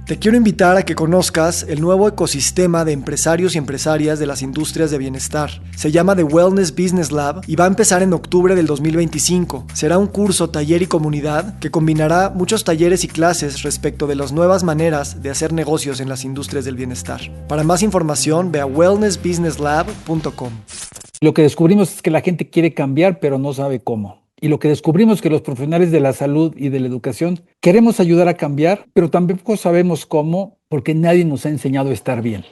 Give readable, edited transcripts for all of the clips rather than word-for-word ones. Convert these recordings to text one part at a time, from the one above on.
Te quiero invitar a que conozcas el nuevo ecosistema de empresarios y empresarias de las industrias de bienestar. Se llama The Wellness Business Lab y va a empezar en octubre del 2025. Será un curso, taller y comunidad que combinará muchos talleres y clases respecto de las nuevas maneras de hacer negocios en las industrias del bienestar. Para más información, ve a wellnessbusinesslab.com. Lo que descubrimos es que la gente quiere cambiar, pero no sabe cómo. Y lo que descubrimos es que los profesionales de la salud y de la educación queremos ayudar a cambiar, pero tampoco sabemos cómo, porque nadie nos ha enseñado a estar bien.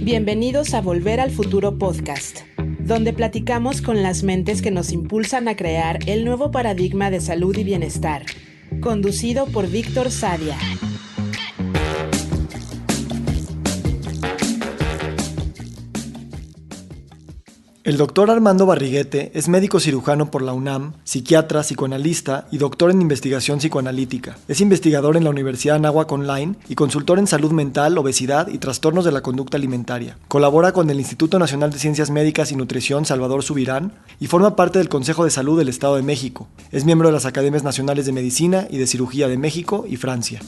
Bienvenidos a Volver al Futuro Podcast, donde platicamos con las mentes que nos impulsan a crear el nuevo paradigma de salud y bienestar, conducido por Víctor Sadia. El doctor Armando Barriguete es médico cirujano por la UNAM, psiquiatra, psicoanalista y doctor en investigación psicoanalítica. Es investigador en la Universidad Anáhuac Online y consultor en salud mental, obesidad y trastornos de la conducta alimentaria. Colabora con el Instituto Nacional de Ciencias Médicas y Nutrición Salvador Subirán y forma parte del Consejo de Salud del Estado de México. Es miembro de las Academias Nacionales de Medicina y de Cirugía de México y Francia.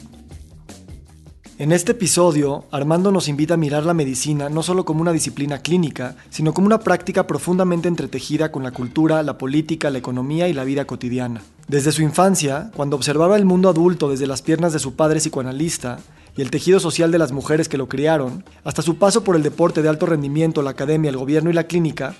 En este episodio, Armando nos invita a mirar la medicina no solo como una disciplina clínica, sino como una práctica profundamente entretejida con la cultura, la política, la economía y la vida cotidiana. Desde su infancia, cuando observaba el mundo adulto desde las piernas de su padre psicoanalista y el tejido social de las mujeres que lo criaron, hasta su paso por el deporte de alto rendimiento, la academia, el gobierno y la clínica,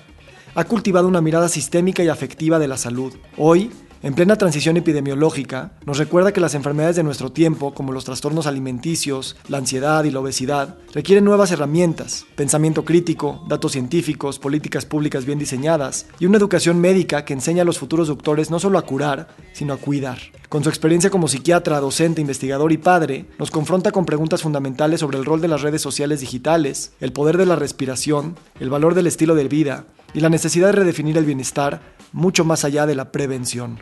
ha cultivado una mirada sistémica y afectiva de la salud. Hoy, en plena transición epidemiológica, nos recuerda que las enfermedades de nuestro tiempo, como los trastornos alimenticios, la ansiedad y la obesidad, requieren nuevas herramientas, pensamiento crítico, datos científicos, políticas públicas bien diseñadas y una educación médica que enseña a los futuros doctores no solo a curar, sino a cuidar. Con su experiencia como psiquiatra, docente, investigador y padre, nos confronta con preguntas fundamentales sobre el rol de las redes sociales digitales, el poder de la respiración, el valor del estilo de vida y la necesidad de redefinir el bienestar mucho más allá de la prevención.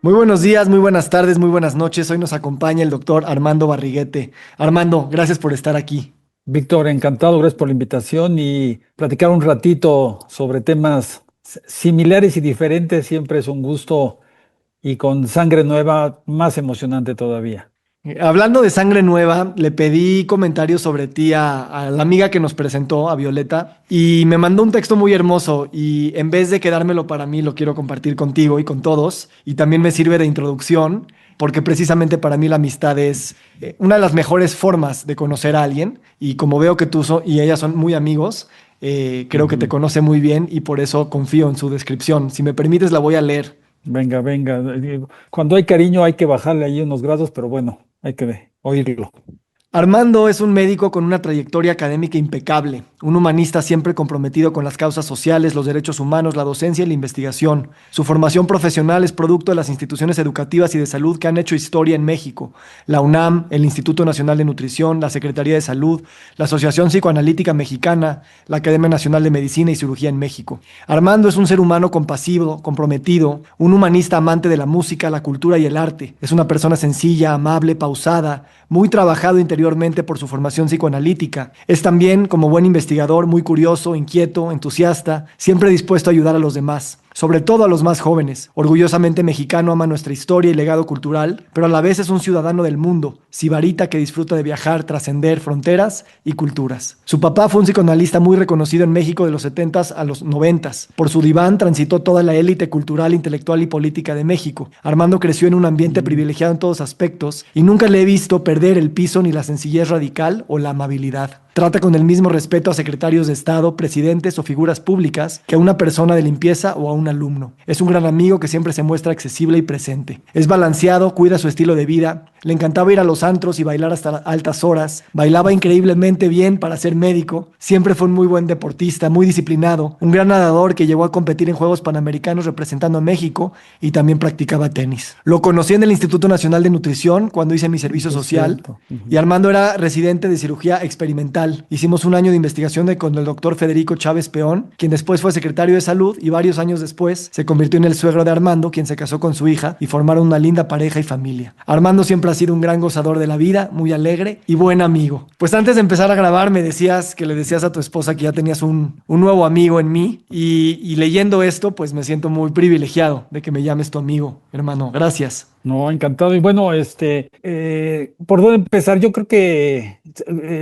Muy buenos días, muy buenas tardes, muy buenas noches. Hoy nos acompaña el doctor Armando Barriguete. Armando, gracias por estar aquí. Víctor, encantado, gracias por la invitación y platicar un ratito sobre temas similares y diferentes siempre es un gusto y con sangre nueva más emocionante todavía. Hablando de sangre nueva, le pedí comentarios sobre ti a la amiga que nos presentó, a Violeta, y me mandó un texto muy hermoso y en vez de quedármelo para mí, lo quiero compartir contigo y con todos, y también me sirve de introducción, porque precisamente para mí la amistad es una de las mejores formas de conocer a alguien, y como veo que tú y ella son muy amigos, creo que te conoce muy bien y por eso confío en su descripción. Si me permites, la voy a leer. Venga. Cuando hay cariño hay que bajarle ahí unos grados, pero bueno, hay que oírlo. Armando es un médico con una trayectoria académica impecable, un humanista siempre comprometido con las causas sociales, los derechos humanos, la docencia y la investigación. Su formación profesional es producto de las instituciones educativas y de salud que han hecho historia en México: la UNAM, el Instituto Nacional de Nutrición, la Secretaría de Salud, la Asociación Psicoanalítica Mexicana, la Academia Nacional de Medicina y Cirugía en México. Armando es un ser humano compasivo, comprometido, un humanista amante de la música, la cultura y el arte. Es una persona sencilla, amable, pausada, muy trabajado interiormente por su formación psicoanalítica. Es también, como buen investigador, muy curioso, inquieto, entusiasta, siempre dispuesto a ayudar a los demás, sobre todo a los más jóvenes. Orgullosamente mexicano, ama nuestra historia y legado cultural, pero a la vez es un ciudadano del mundo, sibarita que disfruta de viajar, trascender fronteras y culturas. Su papá fue un psicoanalista muy reconocido en México de los 70s a los 90s. Por su diván transitó toda la élite cultural, intelectual y política de México. Armando creció en un ambiente privilegiado en todos aspectos y nunca le he visto perder el piso ni la sencillez radical o la amabilidad. Trata con el mismo respeto a secretarios de Estado, presidentes o figuras públicas que a una persona de limpieza o a un alumno. Es un gran amigo que siempre se muestra accesible y presente. Es balanceado, cuida su estilo de vida. Le encantaba ir a los antros y bailar hasta altas horas. Bailaba increíblemente bien para ser médico. Siempre fue un muy buen deportista, muy disciplinado. Un gran nadador que llegó a competir en Juegos Panamericanos representando a México y también practicaba tenis. Lo conocí en el Instituto Nacional de Nutrición cuando hice mi servicio social. Y Armando era residente de cirugía experimental letal. Hicimos un año de investigación con el doctor Federico Chávez Peón, quien después fue secretario de salud y varios años después se convirtió en el suegro de Armando, quien se casó con su hija y formaron una linda pareja y familia. Armando siempre ha sido un gran gozador de la vida, muy alegre y buen amigo. Pues antes de empezar a grabar me decías que le decías a tu esposa que ya tenías un nuevo amigo en mí y leyendo esto pues me siento muy privilegiado de que me llames tu amigo, hermano. Gracias. No, encantado. Y bueno, ¿por dónde empezar? Yo creo que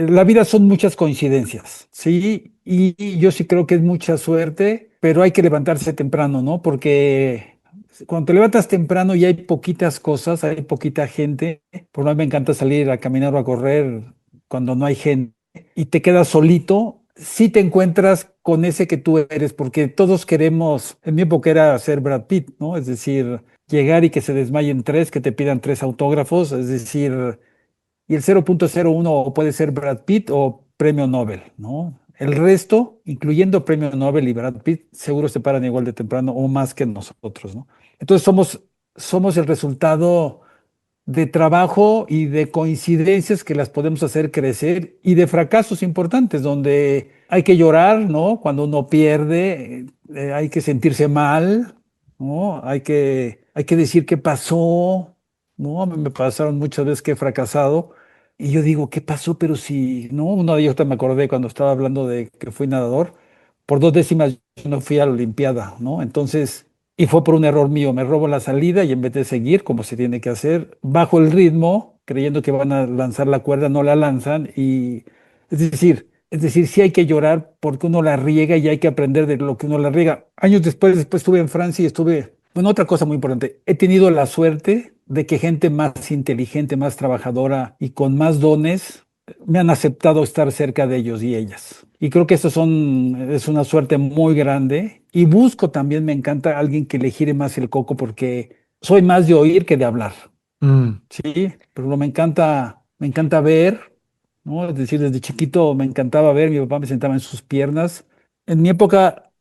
la vida son muchas coincidencias, ¿sí? Y yo sí creo que es mucha suerte, pero hay que levantarse temprano, ¿no? Porque cuando te levantas temprano y hay poquitas cosas, hay poquita gente, por lo menos me encanta salir a caminar o a correr cuando no hay gente, y te quedas solito, sí te encuentras con ese que tú eres, porque todos queremos, en mi época era ser Brad Pitt, ¿no? Es decir, llegar y que se desmayen tres, que te pidan tres autógrafos, es decir, y el 0.01 puede ser Brad Pitt o premio Nobel, ¿no? El resto, incluyendo premio Nobel y Brad Pitt, seguro se paran igual de temprano o más que nosotros, ¿no? Entonces somos el resultado de trabajo y de coincidencias que las podemos hacer crecer y de fracasos importantes donde hay que llorar, ¿no? Cuando uno pierde, hay que sentirse mal, ¿no? Hay que decir qué pasó, ¿no? A mí me pasaron muchas veces que he fracasado y yo digo, ¿qué pasó? Pero si, ¿no? Una de ellas me acordé cuando estaba hablando de que fui nadador, por 2 décimas yo no fui a la Olimpiada, ¿no? Entonces... Y fue por un error mío, me robo la salida y en vez de seguir como se tiene que hacer, bajo el ritmo, creyendo que van a lanzar la cuerda, no la lanzan y es decir, sí hay que llorar porque uno la riega y hay que aprender de lo que uno la riega. Años después estuve en Francia y bueno, otra cosa muy importante, he tenido la suerte de que gente más inteligente, más trabajadora y con más dones me han aceptado estar cerca de ellos y ellas. Y creo que es una suerte muy grande. Y busco también, me encanta alguien que le gire más el coco porque soy más de oír que de hablar. Mm. Sí, pero me encanta ver, ¿no? Es decir, desde chiquito me encantaba ver, mi papá me sentaba en sus piernas. En mi época,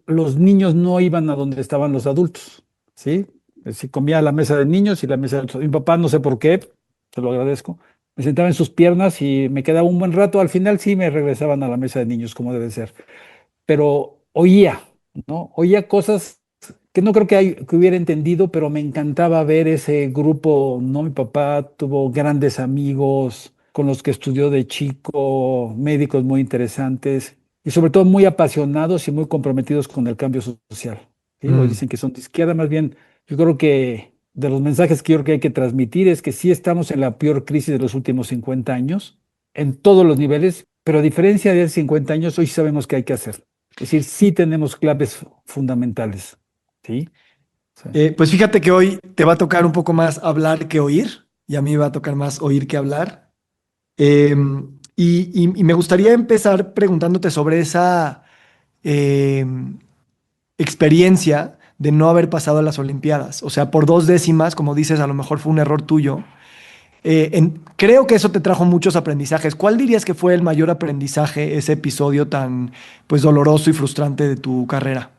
los niños no iban a donde estaban los adultos, ¿sí? Si comía a la mesa de niños y la mesa de adultos. Mi papá, no sé por qué, se lo agradezco. Me sentaba en sus piernas y me quedaba un buen rato. Al final sí me regresaban a la mesa de niños, como debe ser. Pero oía, ¿no? Oía cosas que no creo que hubiera entendido, pero me encantaba ver ese grupo, ¿no? Mi papá tuvo grandes amigos con los que estudió de chico, médicos muy interesantes y sobre todo muy apasionados y muy comprometidos con el cambio social. ¿Sí? Hoy Mm. dicen que son de izquierda, más bien, yo creo que de los mensajes que yo creo que hay que transmitir es que sí estamos en la peor crisis de los últimos 50 años, en todos los niveles, pero a diferencia de hace 50 años, hoy sí sabemos qué hay que hacer. Es decir, sí tenemos claves fundamentales. ¿Sí? Sí. Pues fíjate que hoy te va a tocar un poco más hablar que oír y a mí me va a tocar más oír que hablar. Y me gustaría empezar preguntándote sobre esa experiencia de no haber pasado a las Olimpiadas. O sea, por 2 décimas, como dices, a lo mejor fue un error tuyo. Creo que eso te trajo muchos aprendizajes. ¿Cuál dirías que fue el mayor aprendizaje, ese episodio tan pues doloroso y frustrante de tu carrera?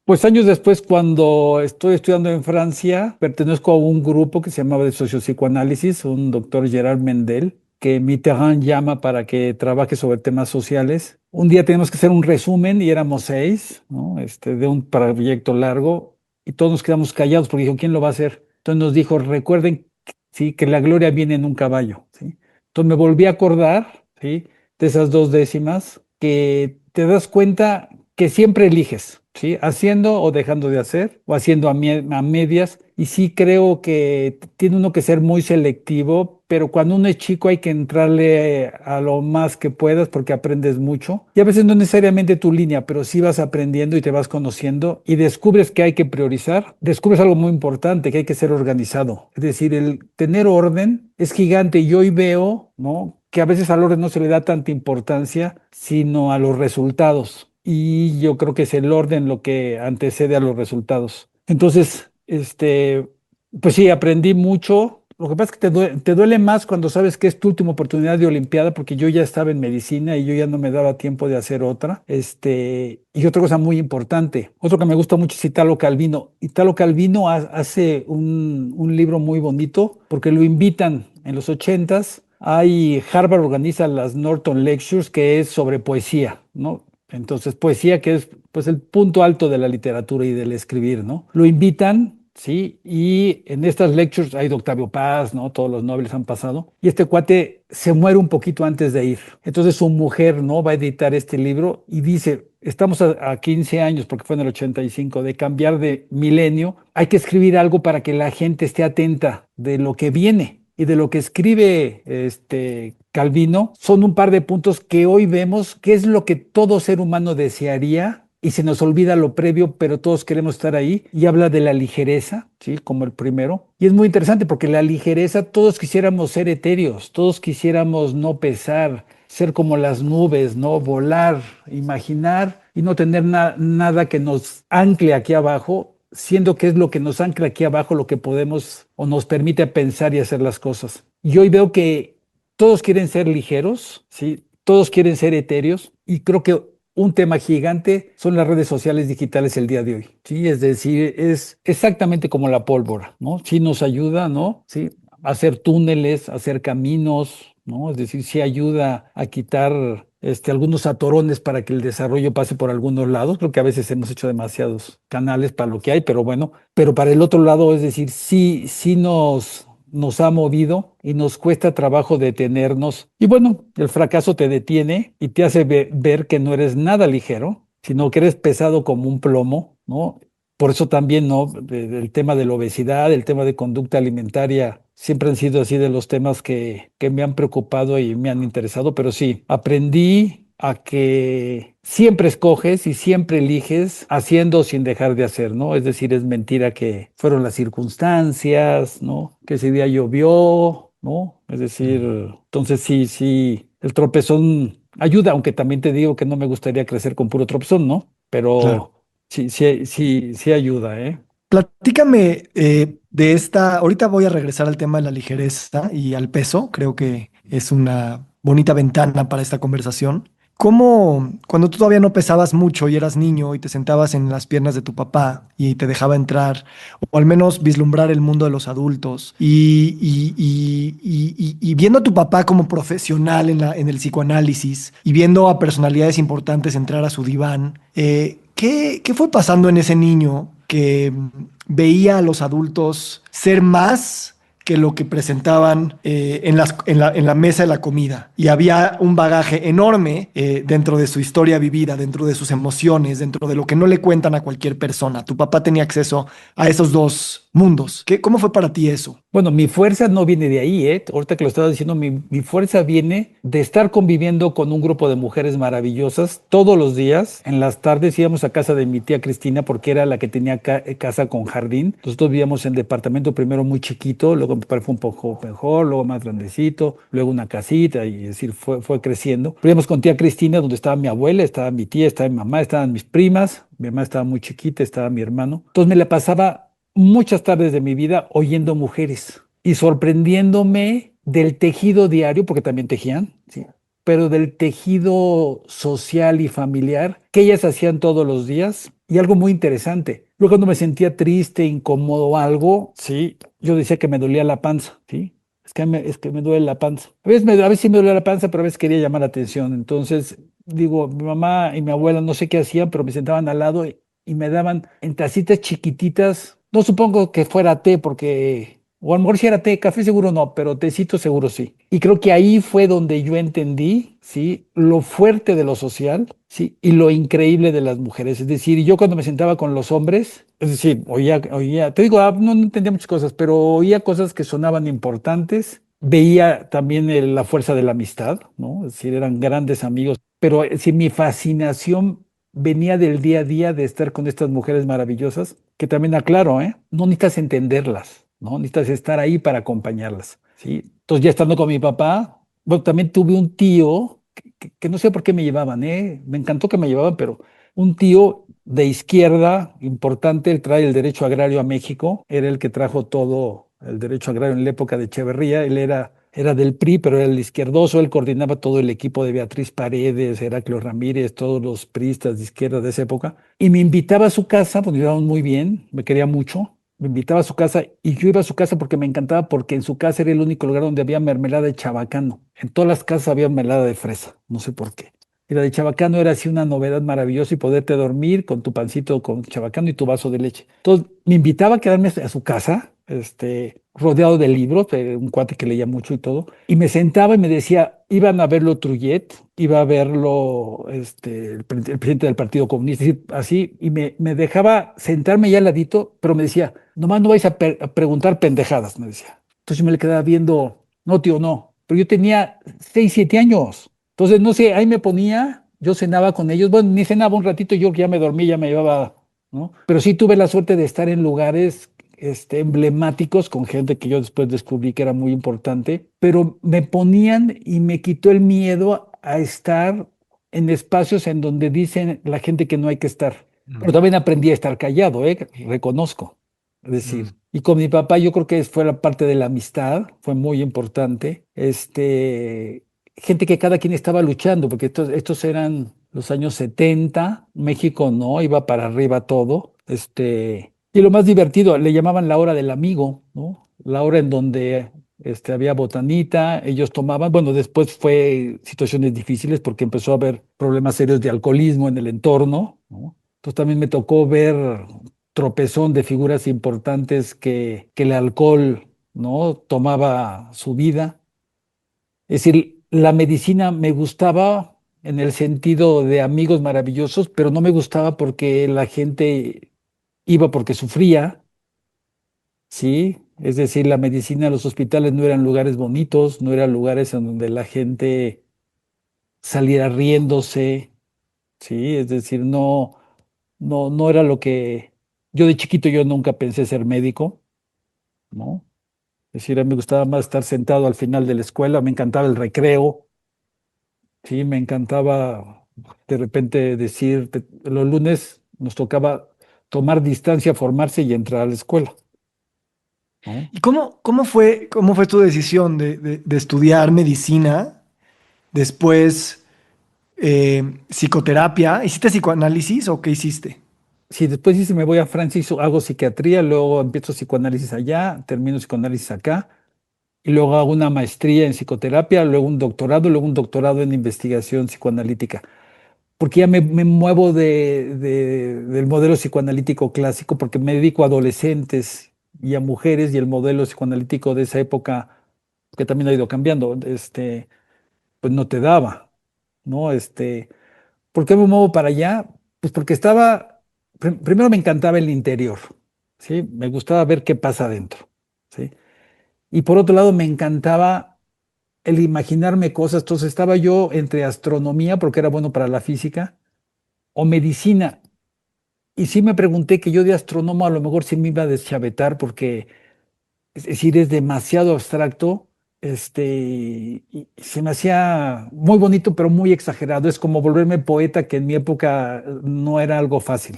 Pues años después, cuando estoy estudiando en Francia, pertenezco a un grupo que se llamaba de sociopsicoanálisis, un doctor Gerard Mendel, que Mitterrand llama para que trabaje sobre temas sociales. Un día tenemos que hacer un resumen y éramos 6, ¿no? De un proyecto largo y todos nos quedamos callados porque dijo, ¿quién lo va a hacer? Entonces nos dijo, recuerden, sí, que la gloria viene en un caballo, ¿sí? Entonces me volví a acordar, ¿sí? De esas 2 décimas que te das cuenta que siempre eliges, ¿sí? Haciendo o dejando de hacer, o haciendo a medias. Y sí creo que tiene uno que ser muy selectivo, pero cuando uno es chico hay que entrarle a lo más que puedas porque aprendes mucho. Y a veces no necesariamente tu línea, pero sí vas aprendiendo y te vas conociendo y descubres que hay que priorizar. Descubres algo muy importante, que hay que ser organizado. Es decir, el tener orden es gigante y hoy veo, ¿no? Que a veces al orden no se le da tanta importancia, sino a los resultados. Y yo creo que es el orden lo que antecede a los resultados. Entonces, pues sí, aprendí mucho. Lo que pasa es que te duele más cuando sabes que es tu última oportunidad de Olimpiada, porque yo ya estaba en medicina y yo ya no me daba tiempo de hacer otra. Y otra cosa muy importante, otro que me gusta mucho es Italo Calvino. Italo Calvino hace un libro muy bonito porque lo invitan en los 80s Harvard organiza las Norton Lectures, que es sobre poesía, ¿no? Entonces, poesía que es pues el punto alto de la literatura y del escribir, ¿no? Lo invitan, ¿sí? Y en estas lectures hay de Octavio Paz, ¿no? Todos los nobles han pasado. Y este cuate se muere un poquito antes de ir. Entonces su mujer, ¿no? Va a editar este libro y dice, estamos a 15 años, porque fue en el 85, de cambiar de milenio. Hay que escribir algo para que la gente esté atenta de lo que viene. Y de lo que escribe Calvino, son un par de puntos que hoy vemos que es lo que todo ser humano desearía y se nos olvida lo previo, pero todos queremos estar ahí. Y habla de la ligereza, ¿sí? Como el primero. Y es muy interesante porque la ligereza, todos quisiéramos ser etéreos, todos quisiéramos no pesar, ser como las nubes, ¿no? Volar, imaginar y no tener nada que nos ancle aquí abajo, siendo que es lo que nos ancla aquí abajo lo que podemos o nos permite pensar y hacer las cosas. Y hoy veo que todos quieren ser ligeros, ¿sí? Todos quieren ser etéreos y creo que un tema gigante son las redes sociales digitales el día de hoy, ¿sí? Es decir, es exactamente como la pólvora, ¿no? Sí nos ayuda, ¿no? Sí, a hacer túneles, a hacer caminos, ¿no? Es decir, sí ayuda a quitar algunos atorones para que el desarrollo pase por algunos lados. Creo que a veces hemos hecho demasiados canales para lo que hay, pero bueno, pero para el otro lado, es decir, sí nos ha movido y nos cuesta trabajo detenernos. Y bueno, el fracaso te detiene y te hace ver que no eres nada ligero, sino que eres pesado como un plomo, ¿no? Por eso también, ¿no? El tema de la obesidad, el tema de conducta alimentaria, siempre han sido así de los temas que me han preocupado y me han interesado, pero sí, aprendí a que siempre escoges y siempre eliges haciendo sin dejar de hacer, ¿no? Es decir, es mentira que fueron las circunstancias, ¿no? Que ese día llovió, ¿no? Es decir, entonces sí, el tropezón ayuda, aunque también te digo que no me gustaría crecer con puro tropezón, ¿no? Claro. Pero sí ayuda, ¿eh? Platícame de esta, ahorita voy a regresar al tema de la ligereza y al peso, creo que es una bonita ventana para esta conversación. ¿Cómo, cuando tú todavía no pesabas mucho y eras niño y te sentabas en las piernas de tu papá y te dejaba entrar, o al menos vislumbrar el mundo de los adultos, y viendo a tu papá como profesional en el psicoanálisis y viendo a personalidades importantes entrar a su diván, ¿qué fue pasando en ese niño que veía a los adultos ser más que lo que presentaban en la mesa de la comida? Y había un bagaje enorme dentro de su historia vivida, dentro de sus emociones, dentro de lo que no le cuentan a cualquier persona. Tu papá tenía acceso a esos dos mundos. ¿Cómo fue para ti eso? Bueno, mi fuerza no viene de ahí, ¿eh? Ahorita que lo estaba diciendo, mi fuerza viene de estar conviviendo con un grupo de mujeres maravillosas todos los días. En las tardes íbamos a casa de mi tía Cristina porque era la que tenía casa con jardín. Nosotros vivíamos en departamento primero muy chiquito, luego mi padre fue un poco mejor, luego más grandecito, luego una casita y es decir, fue creciendo. Pero íbamos con tía Cristina donde estaba mi abuela, estaba mi tía, estaba mi mamá, estaban mis primas. Mi hermana estaba muy chiquita, estaba mi hermano. Entonces me la pasaba muchas tardes de mi vida oyendo mujeres y sorprendiéndome del tejido diario, porque también tejían, ¿sí? Pero del tejido social y familiar que ellas hacían todos los días. Y algo muy interesante, luego cuando me sentía triste, incómodo o algo, sí, yo decía que me dolía la panza, ¿sí? Es que me duele la panza. A veces sí me duele la panza, pero a veces quería llamar la atención. Entonces, digo, mi mamá y mi abuela no sé qué hacían, pero me sentaban al lado y me daban en tacitas chiquititas. No supongo que fuera té, porque, o a lo mejor si era té, café seguro no, pero tecito seguro sí. Y creo que ahí fue donde yo entendí, ¿sí? Lo fuerte de lo social, ¿sí? Y lo increíble de las mujeres. Es decir, yo cuando me sentaba con los hombres, es decir, te digo, no entendía muchas cosas, pero oía cosas que sonaban importantes. Veía también la fuerza de la amistad, ¿no? Es decir, eran grandes amigos. Pero si mi fascinación venía del día a día de estar con estas mujeres maravillosas, que también aclaro, ¿eh? No necesitas entenderlas, ¿no? Necesitas estar ahí para acompañarlas, ¿sí? Entonces, ya estando con mi papá, bueno, también tuve un tío que no sé por qué me llevaban, ¿eh? Me encantó que me llevaban, pero un tío de izquierda importante, él trae el derecho agrario a México, era el que trajo todo el derecho agrario en la época de Echeverría, él era del PRI, pero era el izquierdoso, él coordinaba todo el equipo de Beatriz Paredes, Heraclio Ramírez, todos los priistas de izquierda de esa época, y me invitaba a su casa, pues nos llevábamos muy bien, me quería mucho, me invitaba a su casa y yo iba a su casa porque me encantaba, porque en su casa era el único lugar donde había mermelada de chabacano. En todas las casas había mermelada de fresa, no sé por qué. Y la de chabacano era así una novedad maravillosa y poderte dormir con tu pancito con chabacano y tu vaso de leche. Entonces me invitaba a quedarme a su casa, rodeado de libros, un cuate que leía mucho y todo, y me sentaba y me decía, iban a verlo Trullet, iba a verlo el presidente del Partido Comunista, es decir, así, y me dejaba sentarme ya al ladito, pero me decía, nomás no vais a preguntar pendejadas, me decía. Entonces yo me le quedaba viendo, no, tío, no, pero yo tenía 6, 7 años. Entonces, no sé, ahí me ponía, yo cenaba con ellos, bueno, ni cenaba un ratito, yo ya me dormí, ya me llevaba, ¿no? Pero sí tuve la suerte de estar en lugares emblemáticos con gente que yo después descubrí que era muy importante, pero me ponían y me quitó el miedo a estar en espacios en donde dicen la gente que no hay que estar. Pero Mm, también aprendí a estar callado, reconozco. Es mm. decir, y con mi papá yo creo que fue la parte de la amistad, fue muy importante. Gente que cada quien estaba luchando, porque estos eran los años 70, México no, iba para arriba todo. Y lo más divertido, le llamaban la hora del amigo, ¿no? La hora en donde había botanita, ellos tomaban, bueno, después fue situaciones difíciles porque empezó a haber problemas serios de alcoholismo en el entorno, ¿no? Entonces también me tocó ver tropezón de figuras importantes que el alcohol, ¿no? Tomaba su vida. Es decir, la medicina me gustaba en el sentido de amigos maravillosos, pero no me gustaba porque la gente iba porque sufría, ¿sí? Es decir, la medicina, los hospitales no eran lugares bonitos, no eran lugares en donde la gente saliera riéndose, ¿sí? Es decir, no era lo que yo de chiquito yo nunca pensé ser médico, ¿no? Es decir, a mí me gustaba más estar sentado al final de la escuela, me encantaba el recreo. Sí, me encantaba de repente decir, los lunes nos tocaba tomar distancia, formarse y entrar a la escuela, ¿no? ¿Y cómo fue tu decisión de estudiar medicina, después psicoterapia? ¿Hiciste psicoanálisis o qué hiciste? Sí, después dice, me voy a Francia, hago psiquiatría, luego empiezo psicoanálisis allá, termino psicoanálisis acá, y luego hago una maestría en psicoterapia, luego un doctorado en investigación psicoanalítica, porque ya me muevo del modelo psicoanalítico clásico, porque me dedico a adolescentes y a mujeres, y el modelo psicoanalítico de esa época, que también ha ido cambiando, pues no te daba, ¿no? ¿Por qué me muevo para allá? Pues porque primero me encantaba el interior, ¿sí? Me gustaba ver qué pasa adentro, ¿sí? Y por otro lado me encantaba el imaginarme cosas, entonces estaba yo entre astronomía, porque era bueno para la física, o medicina. Y sí me pregunté que yo de astrónomo a lo mejor sí me iba a deschavetar porque, es decir, es demasiado abstracto, y se me hacía muy bonito, pero muy exagerado. Es como volverme poeta, que en mi época no era algo fácil.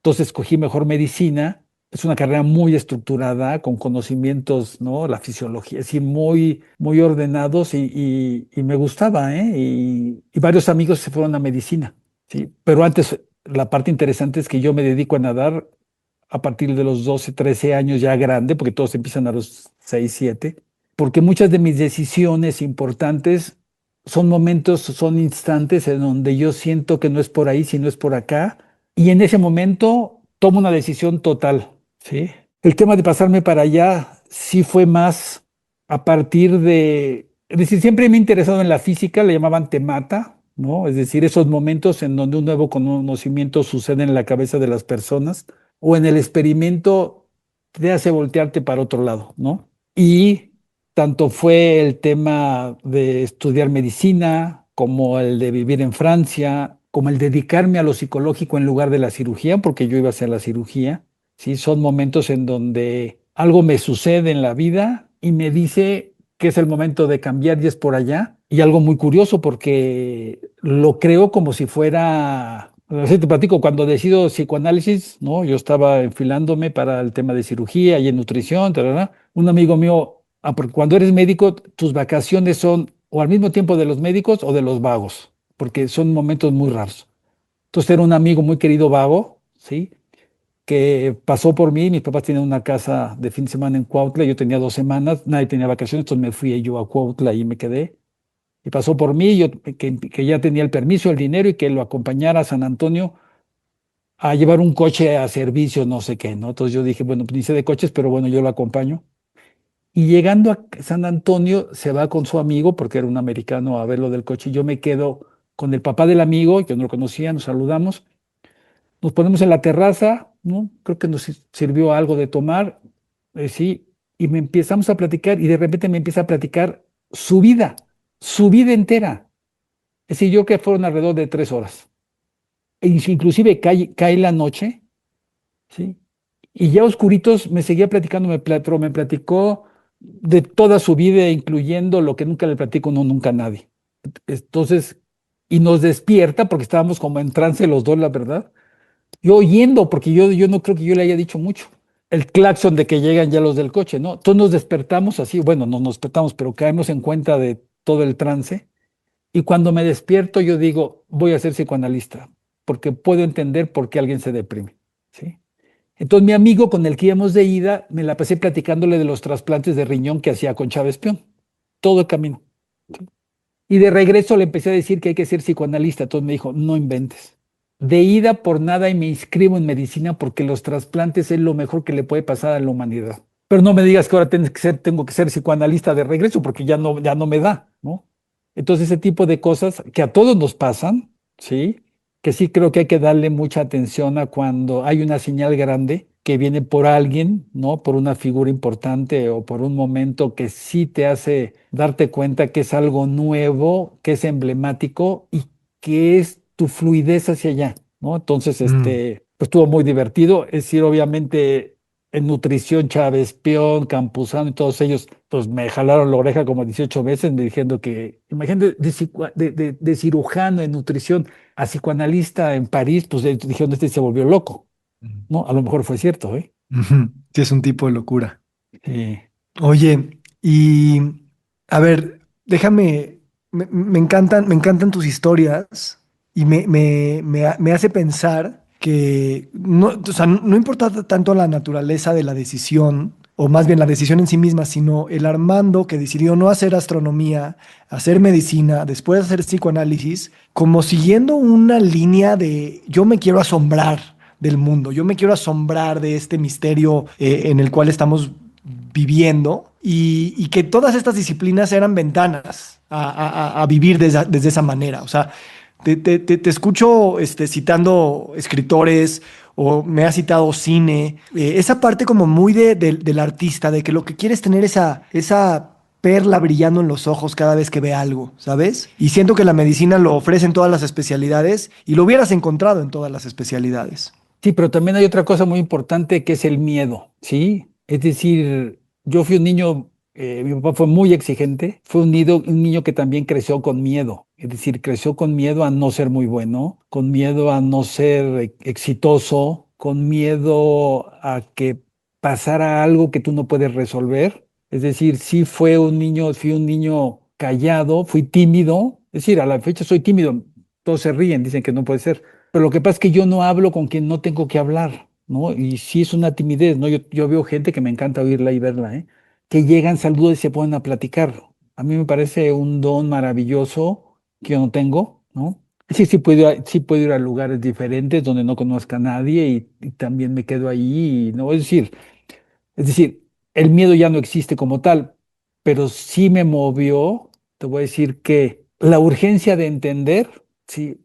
Entonces escogí mejor medicina. Es una carrera muy estructurada, con conocimientos, ¿no? La fisiología, así muy, muy ordenados y me gustaba, ¿eh? Y varios amigos se fueron a medicina, ¿sí? Pero antes, la parte interesante es que yo me dedico a nadar a partir de los 12, 13 años ya grande, porque todos empiezan a los 6, 7, porque muchas de mis decisiones importantes son momentos, son instantes en donde yo siento que no es por ahí, sino es por acá, y en ese momento tomo una decisión total, ¿sí? El tema de pasarme para allá sí fue más a partir es decir, siempre me he interesado en la física, le llamaban temata, ¿no? Es decir, esos momentos en donde un nuevo conocimiento sucede en la cabeza de las personas o en el experimento te hace voltearte para otro lado, ¿no? Y tanto fue el tema de estudiar medicina, como el de vivir en Francia, como el dedicarme a lo psicológico en lugar de la cirugía, porque yo iba a hacer la cirugía, ¿sí? Son momentos en donde algo me sucede en la vida y me dice que es el momento de cambiar y es por allá. Y algo muy curioso porque lo creo como si fuera, así te platico, cuando decido psicoanálisis, ¿no? Yo estaba enfilándome para el tema de cirugía y en nutrición, tarara. Un amigo mío, porque cuando eres médico, tus vacaciones son o al mismo tiempo de los médicos o de los vagos, porque son momentos muy raros. Entonces era un amigo muy querido vago, ¿sí? que pasó por mí. Mis papás tenían una casa de fin de semana en Cuautla, yo tenía 2 semanas, nadie tenía vacaciones, entonces me fui yo a Cuautla y me quedé. Y pasó por mí, yo que ya tenía el permiso, el dinero y que lo acompañara a San Antonio a llevar un coche a servicio, no sé qué, ¿no? Entonces yo dije, bueno, pues ni sé de coches, pero bueno, yo lo acompaño. Y llegando a San Antonio, se va con su amigo, porque era un americano, a ver lo del coche. Y yo me quedo con el papá del amigo, yo no lo conocía, nos saludamos. Nos ponemos en la terraza, ¿no? Creo que nos sirvió algo de tomar, sí, y me empezamos a platicar y de repente me empieza a platicar su vida entera. Es decir, yo que fueron alrededor de 3 horas. Inclusive cae la noche, ¿sí? Y ya oscuritos me seguía platicando, pero me platicó de toda su vida, incluyendo lo que nunca le platico, no, nunca a nadie. Entonces, y nos despierta porque estábamos como en trance los dos, la verdad. Yo oyendo, porque yo no creo que yo le haya dicho mucho. El claxon de que llegan ya los del coche, ¿no? Entonces nos despertamos así, bueno, no nos despertamos, pero caemos en cuenta de todo el trance. Y cuando me despierto, yo digo, voy a ser psicoanalista, porque puedo entender por qué alguien se deprime, ¿sí? Entonces mi amigo con el que íbamos de ida, me la pasé platicándole de los trasplantes de riñón que hacía con Chávez Peón, todo el camino. Y de regreso le empecé a decir que hay que ser psicoanalista. Entonces me dijo, no inventes. De ida por nada y me inscribo en medicina porque los trasplantes es lo mejor que le puede pasar a la humanidad. Pero no me digas que ahora tengo que ser psicoanalista de regreso porque ya no me da, ¿no? Entonces ese tipo de cosas que a todos nos pasan, ¿sí? Que sí creo que hay que darle mucha atención a cuando hay una señal grande que viene por alguien, ¿no? Por una figura importante o por un momento que sí te hace darte cuenta que es algo nuevo, que es emblemático y que es tu fluidez hacia allá, ¿no? Entonces, Mm. pues estuvo muy divertido. Es decir, obviamente en nutrición, Chávez, Peón, Campuzano y todos ellos, pues me jalaron la oreja como 18 veces, me diciendo que, imagínate, de cirujano en nutrición a psicoanalista en París, pues dijeron, este se volvió loco, ¿no? A lo mejor fue cierto, ¿eh? Ujú. Sí, es un tipo de locura. Sí. Oye, y a ver, déjame, me encantan tus historias y me hace pensar que no, o sea, no importa tanto la naturaleza de la decisión, o más bien la decisión en sí misma, sino el Armando que decidió no hacer astronomía, hacer medicina, después hacer psicoanálisis, como siguiendo una línea de yo me quiero asombrar del mundo, yo me quiero asombrar de este misterio en el cual estamos viviendo y que todas estas disciplinas eran ventanas a vivir desde esa manera. O sea, te escucho citando escritores o me has citado cine, esa parte como muy del artista, de que lo que quiere es tener esa perla brillando en los ojos cada vez que ve algo, ¿sabes? Y siento que la medicina lo ofrece en todas las especialidades y lo hubieras encontrado en todas las especialidades. Sí, pero también hay otra cosa muy importante que es el miedo, ¿sí? Es decir, yo fui un niño, mi papá fue muy exigente, fue un niño que también creció con miedo, es decir, creció con miedo a no ser muy bueno, con miedo a no ser exitoso, con miedo a que pasara algo que tú no puedes resolver. Es decir, sí fui un niño callado, fui tímido, es decir, a la fecha soy tímido, todos se ríen, dicen que no puede ser. Pero lo que pasa es que yo no hablo con quien no tengo que hablar, ¿no? Y sí es una timidez, ¿no? Yo veo gente que me encanta oírla y verla, ¿eh? Que llegan, saludan y se ponen a platicar. A mí me parece un don maravilloso que yo no tengo, ¿no? Sí, sí puedo ir a lugares diferentes donde no conozca a nadie y también me quedo ahí, ¿no? Es decir, el miedo ya no existe como tal, pero sí me movió, te voy a decir que la urgencia de entender, sí,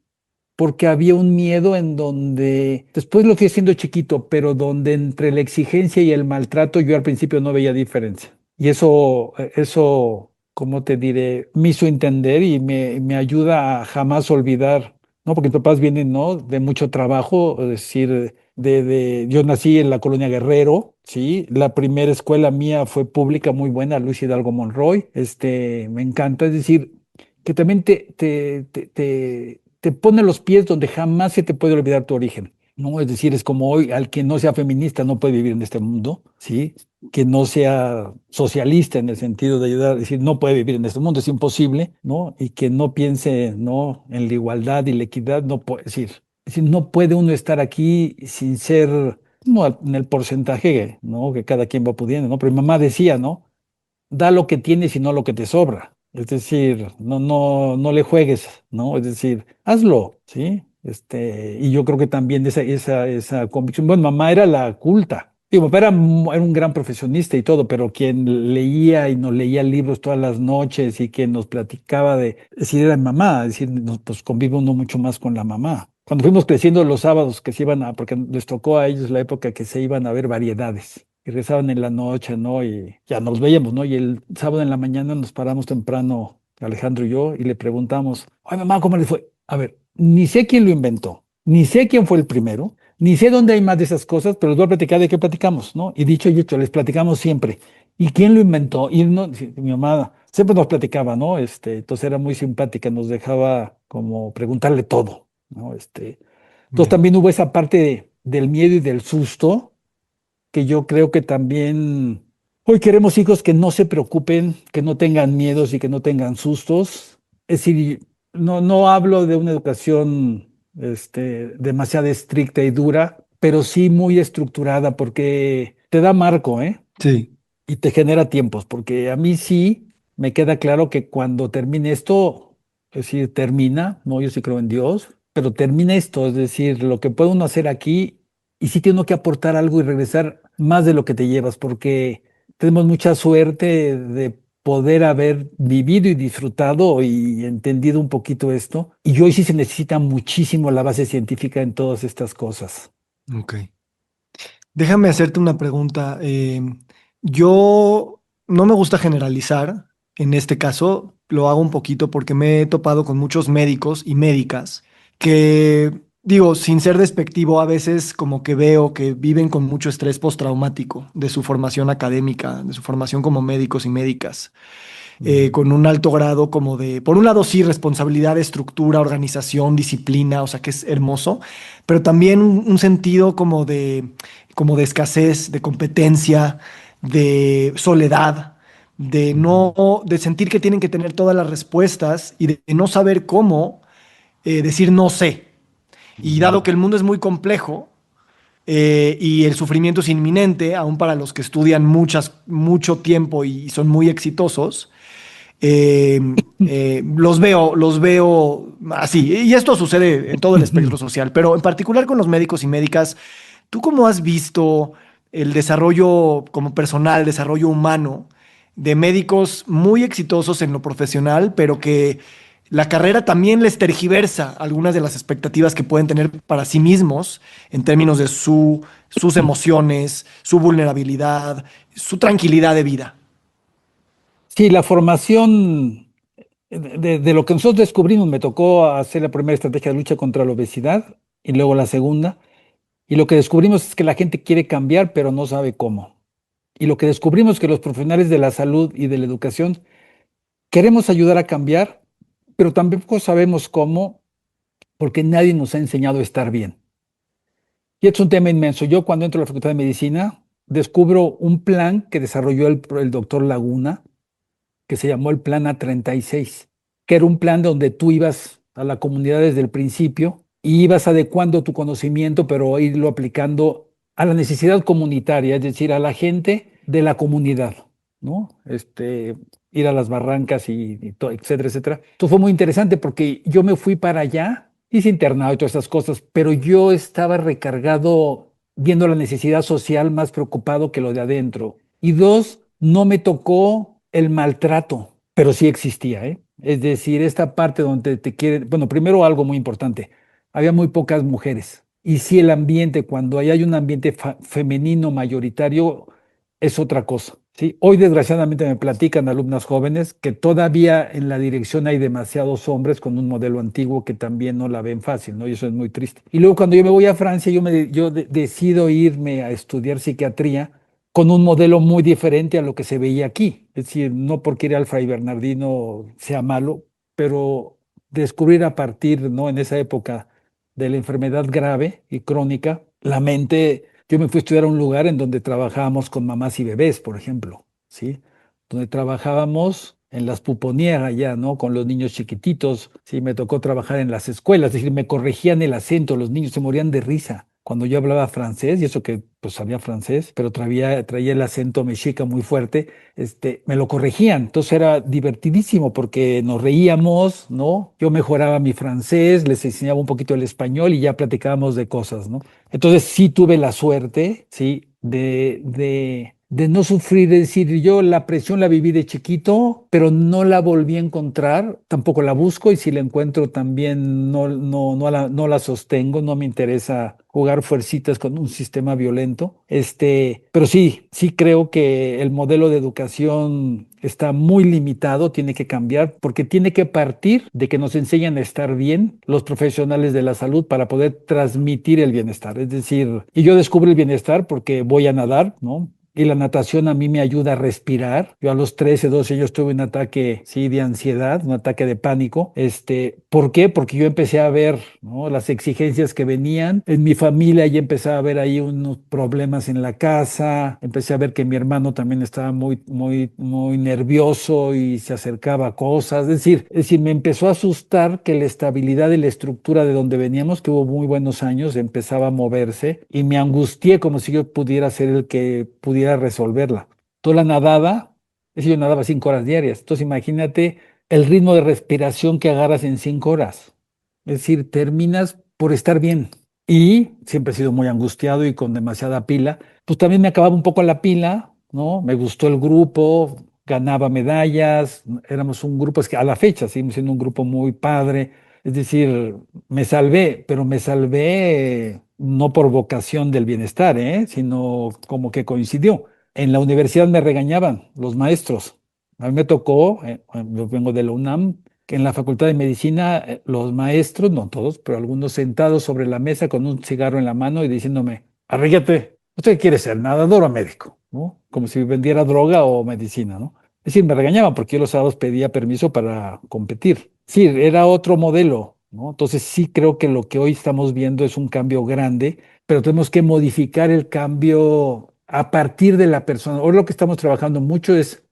porque había un miedo en donde, después lo fui haciendo chiquito, pero donde entre la exigencia y el maltrato yo al principio no veía diferencia. Y eso, ¿cómo te diré? Me hizo entender y me ayuda a jamás olvidar, ¿no? Porque mis papás vienen, ¿no? De mucho trabajo, es decir, yo nací en la colonia Guerrero, ¿sí? La primera escuela mía fue pública muy buena, Luis Hidalgo Monroy, me encanta, es decir, que también te pone los pies donde jamás se te puede olvidar tu origen, ¿no? Es decir, es como hoy, al que no sea feminista no puede vivir en este mundo, ¿sí? Que no sea socialista en el sentido de ayudar, es decir, no puede vivir en este mundo, es imposible, ¿no? Y que no piense, ¿no? En la igualdad y la equidad, no puede decir, no puede uno estar aquí sin ser no en el porcentaje, ¿no? Que cada quien va pudiendo, ¿no? Pero mi mamá decía, ¿no? Da lo que tienes y no lo que te sobra. Es decir, no le juegues, ¿no? Es decir, hazlo, ¿sí? Y yo creo que también esa convicción, bueno, mamá era la culta. Digo, papá era un gran profesionista y todo, pero quien leía y nos leía libros todas las noches y quien nos platicaba es decir, era mi mamá, es decir, pues convive uno mucho más con la mamá. Cuando fuimos creciendo los sábados que se iban porque les tocó a ellos la época que se iban a ver variedades y rezaban en la noche, ¿no? Y ya nos veíamos, ¿no? Y el sábado en la mañana nos paramos temprano, Alejandro y yo, y le preguntamos, ay, mamá, ¿cómo le fue? A ver, ni sé quién lo inventó, ni sé quién fue el primero, ni sé dónde hay más de esas cosas, pero les voy a platicar de qué platicamos, ¿no? Y dicho y hecho, les platicamos siempre. ¿Y quién lo inventó? Y no, sí, mi mamá siempre nos platicaba, ¿no? Entonces era muy simpática, nos dejaba como preguntarle todo, ¿no? Entonces Ya. también hubo esa parte del miedo y del susto que yo creo que también hoy queremos hijos que no se preocupen, que no tengan miedos y que no tengan sustos. Es decir, no hablo de una educación demasiado estricta y dura, pero sí muy estructurada porque te da marco, ¿eh? Sí. Y te genera tiempos, porque a mí sí me queda claro que cuando termine esto, es decir, termina, no, yo sí creo en Dios, pero termina esto, es decir, lo que puede uno hacer aquí y sí tiene uno que aportar algo y regresar más de lo que te llevas, porque tenemos mucha suerte de poder haber vivido y disfrutado y entendido un poquito esto, y hoy sí se necesita muchísimo la base científica en todas estas cosas. Ok. Déjame hacerte una pregunta. Yo no me gusta generalizar. En este caso, lo hago un poquito porque me he topado con muchos médicos y médicas que, digo, sin ser despectivo, a veces como que veo que viven con mucho estrés postraumático de su formación académica, de su formación como médicos y médicas, Ujú. con un alto grado como de, por un lado sí, responsabilidad, estructura, organización, disciplina, o sea que es hermoso, pero también un sentido como de escasez, de competencia, de soledad, de Ujú. no, de sentir que tienen que tener todas las respuestas y de no saber cómo decir no sé. Y Ujú. dado que el mundo es muy complejo, y el sufrimiento es inminente, aún para los que estudian mucho tiempo y son muy exitosos, eh, los veo así. Y esto sucede en todo el espectro social, pero en particular con los médicos y médicas, ¿tú cómo has visto el desarrollo como personal, desarrollo humano de médicos muy exitosos en lo profesional, pero que la carrera también les tergiversa algunas de las expectativas que pueden tener para sí mismos en términos de sus emociones, su vulnerabilidad, su tranquilidad de vida? Sí, la formación de lo que nosotros descubrimos, me tocó hacer la primera estrategia de lucha contra la obesidad y luego la segunda. Y lo que descubrimos es que la gente quiere cambiar, pero no sabe cómo. Y lo que descubrimos es que los profesionales de la salud y de la educación queremos ayudar a cambiar, pero tampoco sabemos cómo, porque nadie nos ha enseñado a estar bien. Y es un tema inmenso. Yo cuando entro a la Facultad de Medicina, descubro un plan que desarrolló el doctor Laguna, que se llamó el Plan A36, que era un plan donde tú ibas a la comunidad desde el principio y ibas adecuando tu conocimiento, pero irlo aplicando a la necesidad comunitaria, es decir, a la gente de la comunidad, ¿no? Ir a las barrancas etcétera, etcétera. Esto fue muy interesante porque yo me fui para allá, hice internado y todas esas cosas, pero yo estaba recargado viendo la necesidad social más preocupado que lo de adentro. Y dos, no me tocó el maltrato, pero sí existía, ¿eh? Es decir, esta parte donde te quieren, bueno, primero algo muy importante, había muy pocas mujeres. Y sí el ambiente, cuando hay un ambiente femenino mayoritario, es otra cosa, ¿sí? Hoy desgraciadamente me platican alumnas jóvenes que todavía en la dirección hay demasiados hombres con un modelo antiguo que también no la ven fácil, ¿no? Y eso es muy triste. Y luego cuando yo me voy a Francia, decido irme a estudiar psiquiatría con un modelo muy diferente a lo que se veía aquí. Es decir, no porque ir al Fray Bernardino sea malo, pero descubrir a partir, ¿no? En esa época de la enfermedad grave y crónica, la mente, yo me fui a estudiar a un lugar en donde trabajábamos con mamás y bebés, por ejemplo, ¿sí? Donde trabajábamos en las puponías allá, ¿no? Con los niños chiquititos, sí, me tocó trabajar en las escuelas, es decir, me corregían el acento, los niños se morían de risa. cuando yo hablaba francés, y eso que pues sabía francés, pero traía el acento mexica muy fuerte, me lo corregían. Entonces era divertidísimo porque nos reíamos, ¿no? Yo mejoraba mi francés, les enseñaba un poquito el español y ya platicábamos de cosas, ¿no? Entonces sí tuve la suerte, ¿sí? De no sufrir, es decir, yo la presión la viví de chiquito, pero no la volví a encontrar, tampoco la busco y si la encuentro también no la sostengo, no me interesa jugar fuercitas con un sistema violento. Pero sí creo que el modelo de educación está muy limitado, tiene que cambiar, porque tiene que partir de que nos enseñan a estar bien los profesionales de la salud para poder transmitir el bienestar. Es decir, y yo descubro el bienestar porque voy a nadar, ¿no? Y la natación a mí me ayuda a respirar. Yo a los 13, 12 años tuve un ataque, sí, de ansiedad, un ataque de pánico. ¿Por qué? Porque yo empecé a ver, ¿no? Las exigencias que venían en mi familia y empecé a ver ahí unos problemas en la casa. Empecé a ver que mi hermano también estaba muy, muy, muy nervioso y se acercaba a cosas. Es decir, me empezó a asustar que la estabilidad y la estructura de donde veníamos, que hubo muy buenos años, empezaba a moverse y me angustié como si yo pudiera ser el que pudiera resolverla. Toda la nadaba, es decir, yo nadaba 5 horas diarias. Entonces imagínate el ritmo de respiración que agarras en 5 horas. Es decir, terminas por estar bien. Y siempre he sido muy angustiado y con demasiada pila. Pues también me acababa un poco la pila, ¿no? Me gustó el grupo, ganaba medallas, éramos un grupo, es que a la fecha seguimos siendo un grupo muy padre. Es decir, me salvé, pero me salvé no por vocación del bienestar, sino como que coincidió. En la universidad me regañaban los maestros. A mí me tocó, yo vengo de la UNAM, que en la Facultad de Medicina los maestros, no todos, pero algunos sentados sobre la mesa con un cigarro en la mano y diciéndome, arrígate, ¿usted quiere ser nadador o médico? ¿No? Como si vendiera droga o medicina, ¿no? Es decir, me regañaban porque yo los sábados pedía permiso para competir. Sí, era otro modelo, ¿no? Entonces sí creo que lo que hoy estamos viendo es un cambio grande, pero tenemos que modificar el cambio a partir de la persona. Hoy lo que estamos trabajando mucho es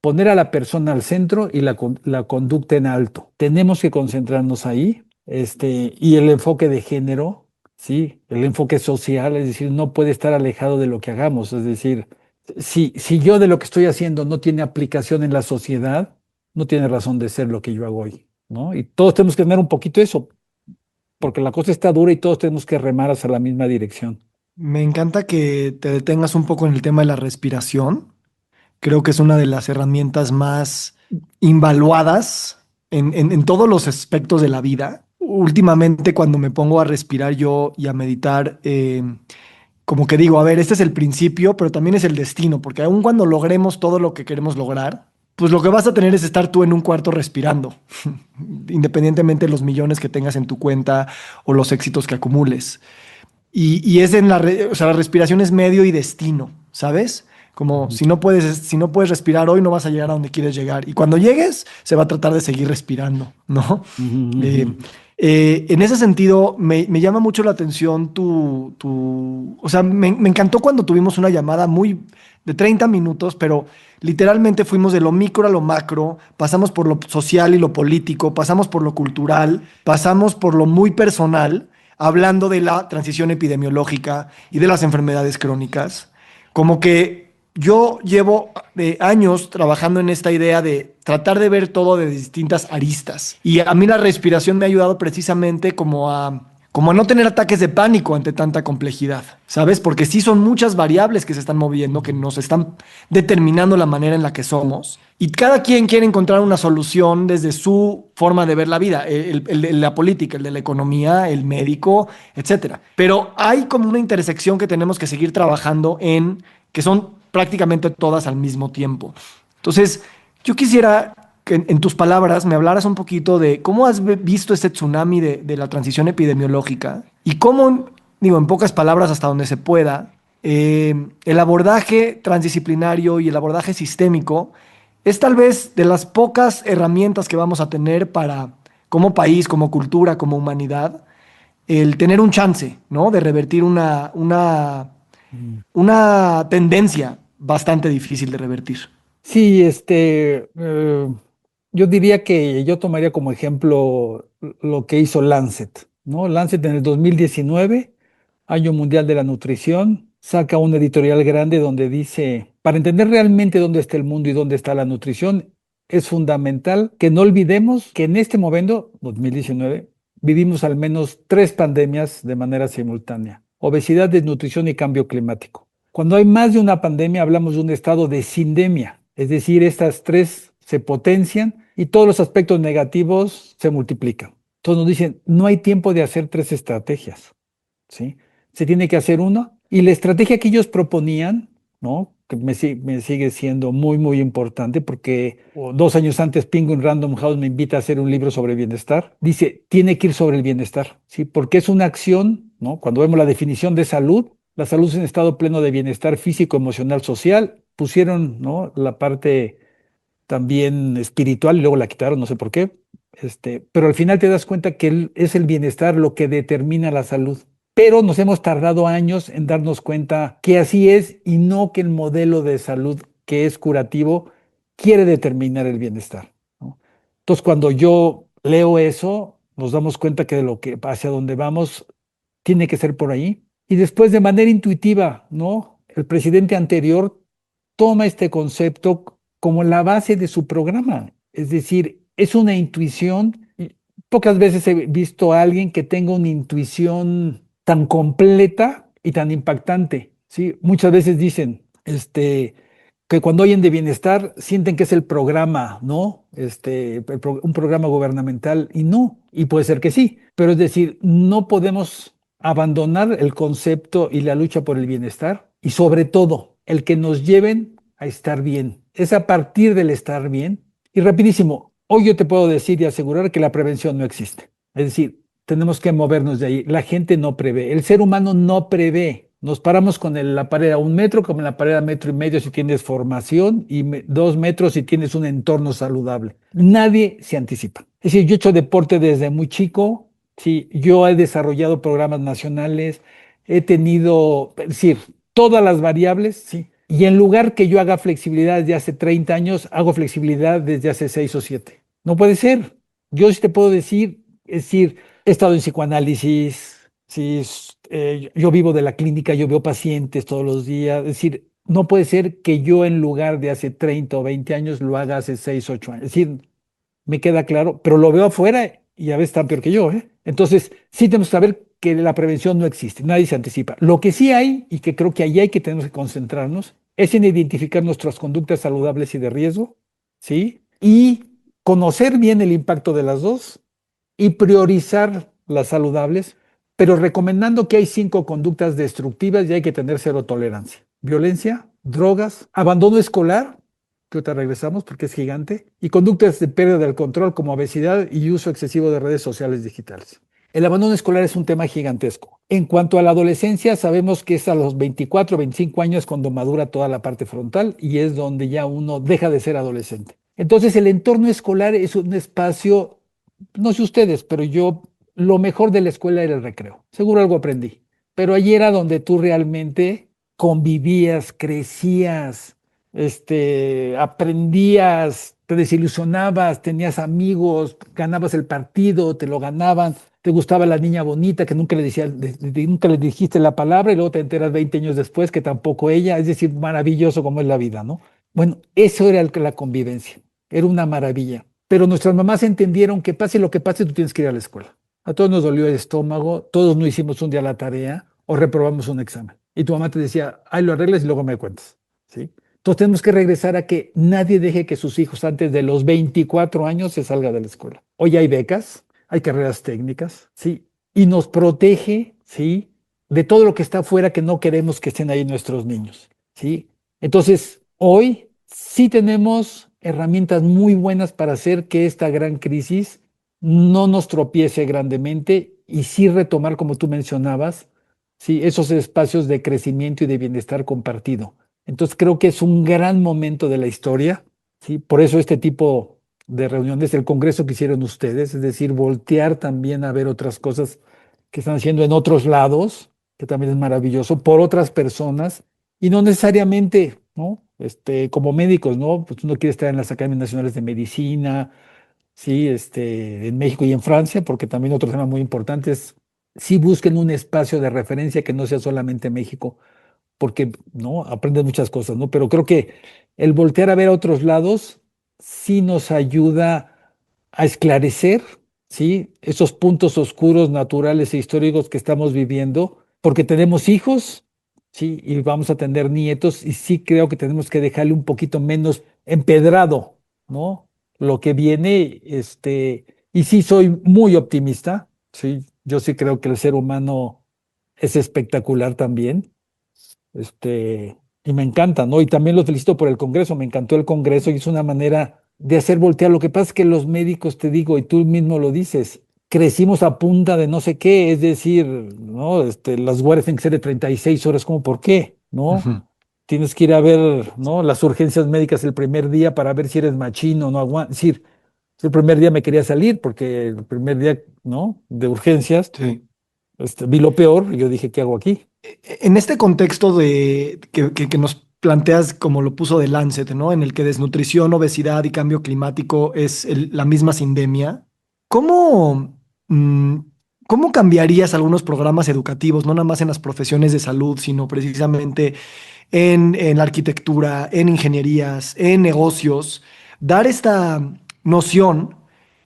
poner a la persona al centro y la conducta en alto. Tenemos que concentrarnos ahí, y el enfoque de género, sí, el enfoque social, es decir, no puede estar alejado de lo que hagamos. Es decir, si yo de lo que estoy haciendo no tiene aplicación en la sociedad, no tiene razón de ser lo que yo hago hoy, ¿no? Y todos tenemos que tener un poquito eso, porque la cosa está dura y todos tenemos que remar hacia la misma dirección. Me encanta que te detengas un poco en el tema de la respiración. Creo que es una de las herramientas más invaluadas en todos los aspectos de la vida. Últimamente, cuando me pongo a respirar yo y a meditar, como que digo, a ver, este es el principio, pero también es el destino, porque aun cuando logremos todo lo que queremos lograr, pues lo que vas a tener es estar tú en un cuarto respirando, independientemente de los millones que tengas en tu cuenta o los éxitos que acumules. Y es o sea, la respiración es medio y destino, ¿sabes? Como Ujú. si no puedes respirar hoy, no vas a llegar a donde quieres llegar. Y cuando llegues, se va a tratar de seguir respirando, ¿no? Ujú, Eh, ujú. en ese sentido, me llama mucho la atención o sea, me encantó cuando tuvimos una llamada muy de 30 minutos, pero literalmente fuimos de lo micro a lo macro, pasamos por lo social y lo político, pasamos por lo cultural, pasamos por lo muy personal, hablando de la transición epidemiológica y de las enfermedades crónicas. Como que yo llevo años trabajando en esta idea de tratar de ver todo de distintas aristas. Y a mí la respiración me ha ayudado precisamente como a no tener ataques de pánico ante tanta complejidad, ¿sabes? Porque sí son muchas variables que se están moviendo, que nos están determinando la manera en la que somos. Y cada quien quiere encontrar una solución desde su forma de ver la vida, el de la política, el de la economía, el médico, etcétera. Pero hay como una intersección que tenemos que seguir trabajando que son prácticamente todas al mismo tiempo. Entonces, yo quisiera que en tus palabras me hablaras un poquito de cómo has visto este tsunami de la transición epidemiológica y cómo, digo, en pocas palabras, hasta donde se pueda, el abordaje transdisciplinario y el abordaje sistémico es tal vez de las pocas herramientas que vamos a tener para, como país, como cultura, como humanidad, el tener un chance, ¿no? De revertir Mm. una tendencia bastante difícil de revertir. Sí, yo diría que yo tomaría como ejemplo lo que hizo Lancet, ¿no? Lancet en el 2019 Año Mundial de la Nutrición, saca un editorial grande donde dice, para entender realmente dónde está el mundo y dónde está la nutrición, es fundamental que no olvidemos que en este momento, 2019, vivimos al menos 3 pandemias de manera simultánea: obesidad, desnutrición y cambio climático. Cuando hay más de una pandemia, hablamos de un estado de sindemia, es decir, estas tres se potencian y todos los aspectos negativos se multiplican. Entonces nos dicen, no hay tiempo de hacer 3 estrategias, ¿sí? Se tiene que hacer uno. Y la estrategia que ellos proponían, ¿no? Que me sigue siendo muy, muy importante porque 2 años antes Penguin Random House me invita a hacer un libro sobre bienestar. Dice, tiene que ir sobre el bienestar, ¿sí? Porque es una acción, ¿no? Cuando vemos la definición de salud, la salud es un estado pleno de bienestar físico, emocional, social. Pusieron, ¿no?, la parte también espiritual y luego la quitaron, no sé por qué. Pero al final te das cuenta que es el bienestar lo que determina la salud. Pero nos hemos tardado años en darnos cuenta que así es y no que el modelo de salud que es curativo quiere determinar el bienestar, ¿no? Entonces, cuando yo leo eso, nos damos cuenta que de lo que hacia dónde vamos tiene que ser por ahí. Y después, de manera intuitiva, ¿no? El presidente anterior toma este concepto como la base de su programa. Es decir, es una intuición. Pocas veces he visto a alguien que tenga una intuición tan completa y tan impactante, ¿sí? Muchas veces dicen, que cuando oyen de bienestar sienten que es el programa, ¿no? Un programa gubernamental, y no, y puede ser que sí, pero es decir, no podemos abandonar el concepto y la lucha por el bienestar, y sobre todo el que nos lleven a estar bien. Es a partir del estar bien. Y rapidísimo, hoy yo te puedo decir y asegurar que la prevención no existe. Es decir, tenemos que movernos de ahí. La gente no prevé, el ser humano no prevé. Nos paramos con la pared a 1 metro, como en la pared a 1,5 metros si tienes formación, y 2 metros si tienes un entorno saludable. Nadie se anticipa. Es decir, yo he hecho deporte desde muy chico, sí, yo he desarrollado programas nacionales, he tenido, es decir, todas las variables, sí. Y en lugar que yo haga flexibilidad desde hace 30 años, hago flexibilidad desde hace 6 o 7. No puede ser. Yo sí te puedo decir, es decir, he estado en psicoanálisis, sí, yo vivo de la clínica, yo veo pacientes todos los días. Es decir, no puede ser que yo en lugar de hace 30 o 20 años lo haga hace 6 o 8 años. Es decir, me queda claro, pero lo veo afuera y a veces están peor que yo, ¿eh? Entonces, sí tenemos que saber que la prevención no existe, nadie se anticipa. Lo que sí hay, y que creo que ahí hay que tenemos que concentrarnos, es en identificar nuestras conductas saludables y de riesgo, ¿sí? Y conocer bien el impacto de las dos y priorizar las saludables, pero recomendando que hay 5 conductas destructivas y hay que tener 0 tolerancia: violencia, drogas, abandono escolar, que ahorita regresamos porque es gigante, y conductas de pérdida del control como obesidad y uso excesivo de redes sociales digitales. El abandono escolar es un tema gigantesco. En cuanto a la adolescencia, sabemos que es a los 24, 25 años cuando madura toda la parte frontal y es donde ya uno deja de ser adolescente. Entonces, el entorno escolar es un espacio, no sé ustedes, pero yo, lo mejor de la escuela era el recreo. Seguro algo aprendí, pero allí era donde tú realmente convivías, crecías, aprendías, te desilusionabas, tenías amigos, ganabas el partido, te lo ganaban, te gustaba la niña bonita que nunca nunca le dijiste la palabra y luego te enteras 20 años después que tampoco ella. Es decir, maravilloso como es la vida, ¿no? Bueno, eso era la convivencia, era una maravilla. Pero nuestras mamás entendieron que pase lo que pase, tú tienes que ir a la escuela. A todos nos dolió el estómago, todos no hicimos un día la tarea o reprobamos un examen. Y tu mamá te decía, ahí lo arreglas y luego me cuentas, ¿sí? Entonces tenemos que regresar a que nadie deje que sus hijos antes de los 24 años se salga de la escuela. Hoy hay becas, hay carreras técnicas, ¿sí? Y nos protege, ¿sí?, de todo lo que está afuera que no queremos que estén ahí nuestros niños, ¿sí? Entonces, hoy sí tenemos herramientas muy buenas para hacer que esta gran crisis no nos tropiece grandemente y sí retomar, como tú mencionabas, sí, esos espacios de crecimiento y de bienestar compartido. Entonces creo que es un gran momento de la historia, ¿sí? Por eso este tipo de reuniones, el congreso que hicieron ustedes, es decir, voltear también a ver otras cosas que están haciendo en otros lados, que también es maravilloso, por otras personas, y no necesariamente, ¿no? Como médicos, ¿no? Pues uno quiere estar en las Academias Nacionales de Medicina, sí, en México y en Francia, porque también otro tema muy importante es sí busquen un espacio de referencia que no sea solamente México, porque no aprendes muchas cosas, ¿no? Pero creo que el voltear a ver a otros lados sí nos ayuda a esclarecer, ¿sí? Esos puntos oscuros, naturales e históricos que estamos viviendo, porque tenemos hijos, ¿sí? Y vamos a tener nietos, y sí creo que tenemos que dejarle un poquito menos empedrado, ¿no? Lo que viene, y sí soy muy optimista, ¿sí? Yo sí creo que el ser humano es espectacular también. Y me encanta, ¿no? Y también los felicito por el Congreso, me encantó el Congreso y es una manera de hacer voltear. Lo que pasa es que los médicos, te digo, y tú mismo lo dices, crecimos a punta de no sé qué, es decir, ¿no? Las guardias tienen que ser de 36 horas, ¿cómo por qué? ¿No? Ujú. Tienes que ir a ver, ¿no? Las urgencias médicas el primer día para ver si eres machino o no aguantas. Es decir, el primer día me quería salir porque el primer día, ¿no? De urgencias, Sí. vi lo peor y yo dije, ¿qué hago aquí? En este contexto de que nos planteas como lo puso de Lancet, ¿no? En el que desnutrición, obesidad y cambio climático es la misma sindemia, ¿cómo, mm, cómo cambiarías algunos programas educativos, no nada más en las profesiones de salud, sino precisamente en la arquitectura, en ingenierías, en negocios, dar esta noción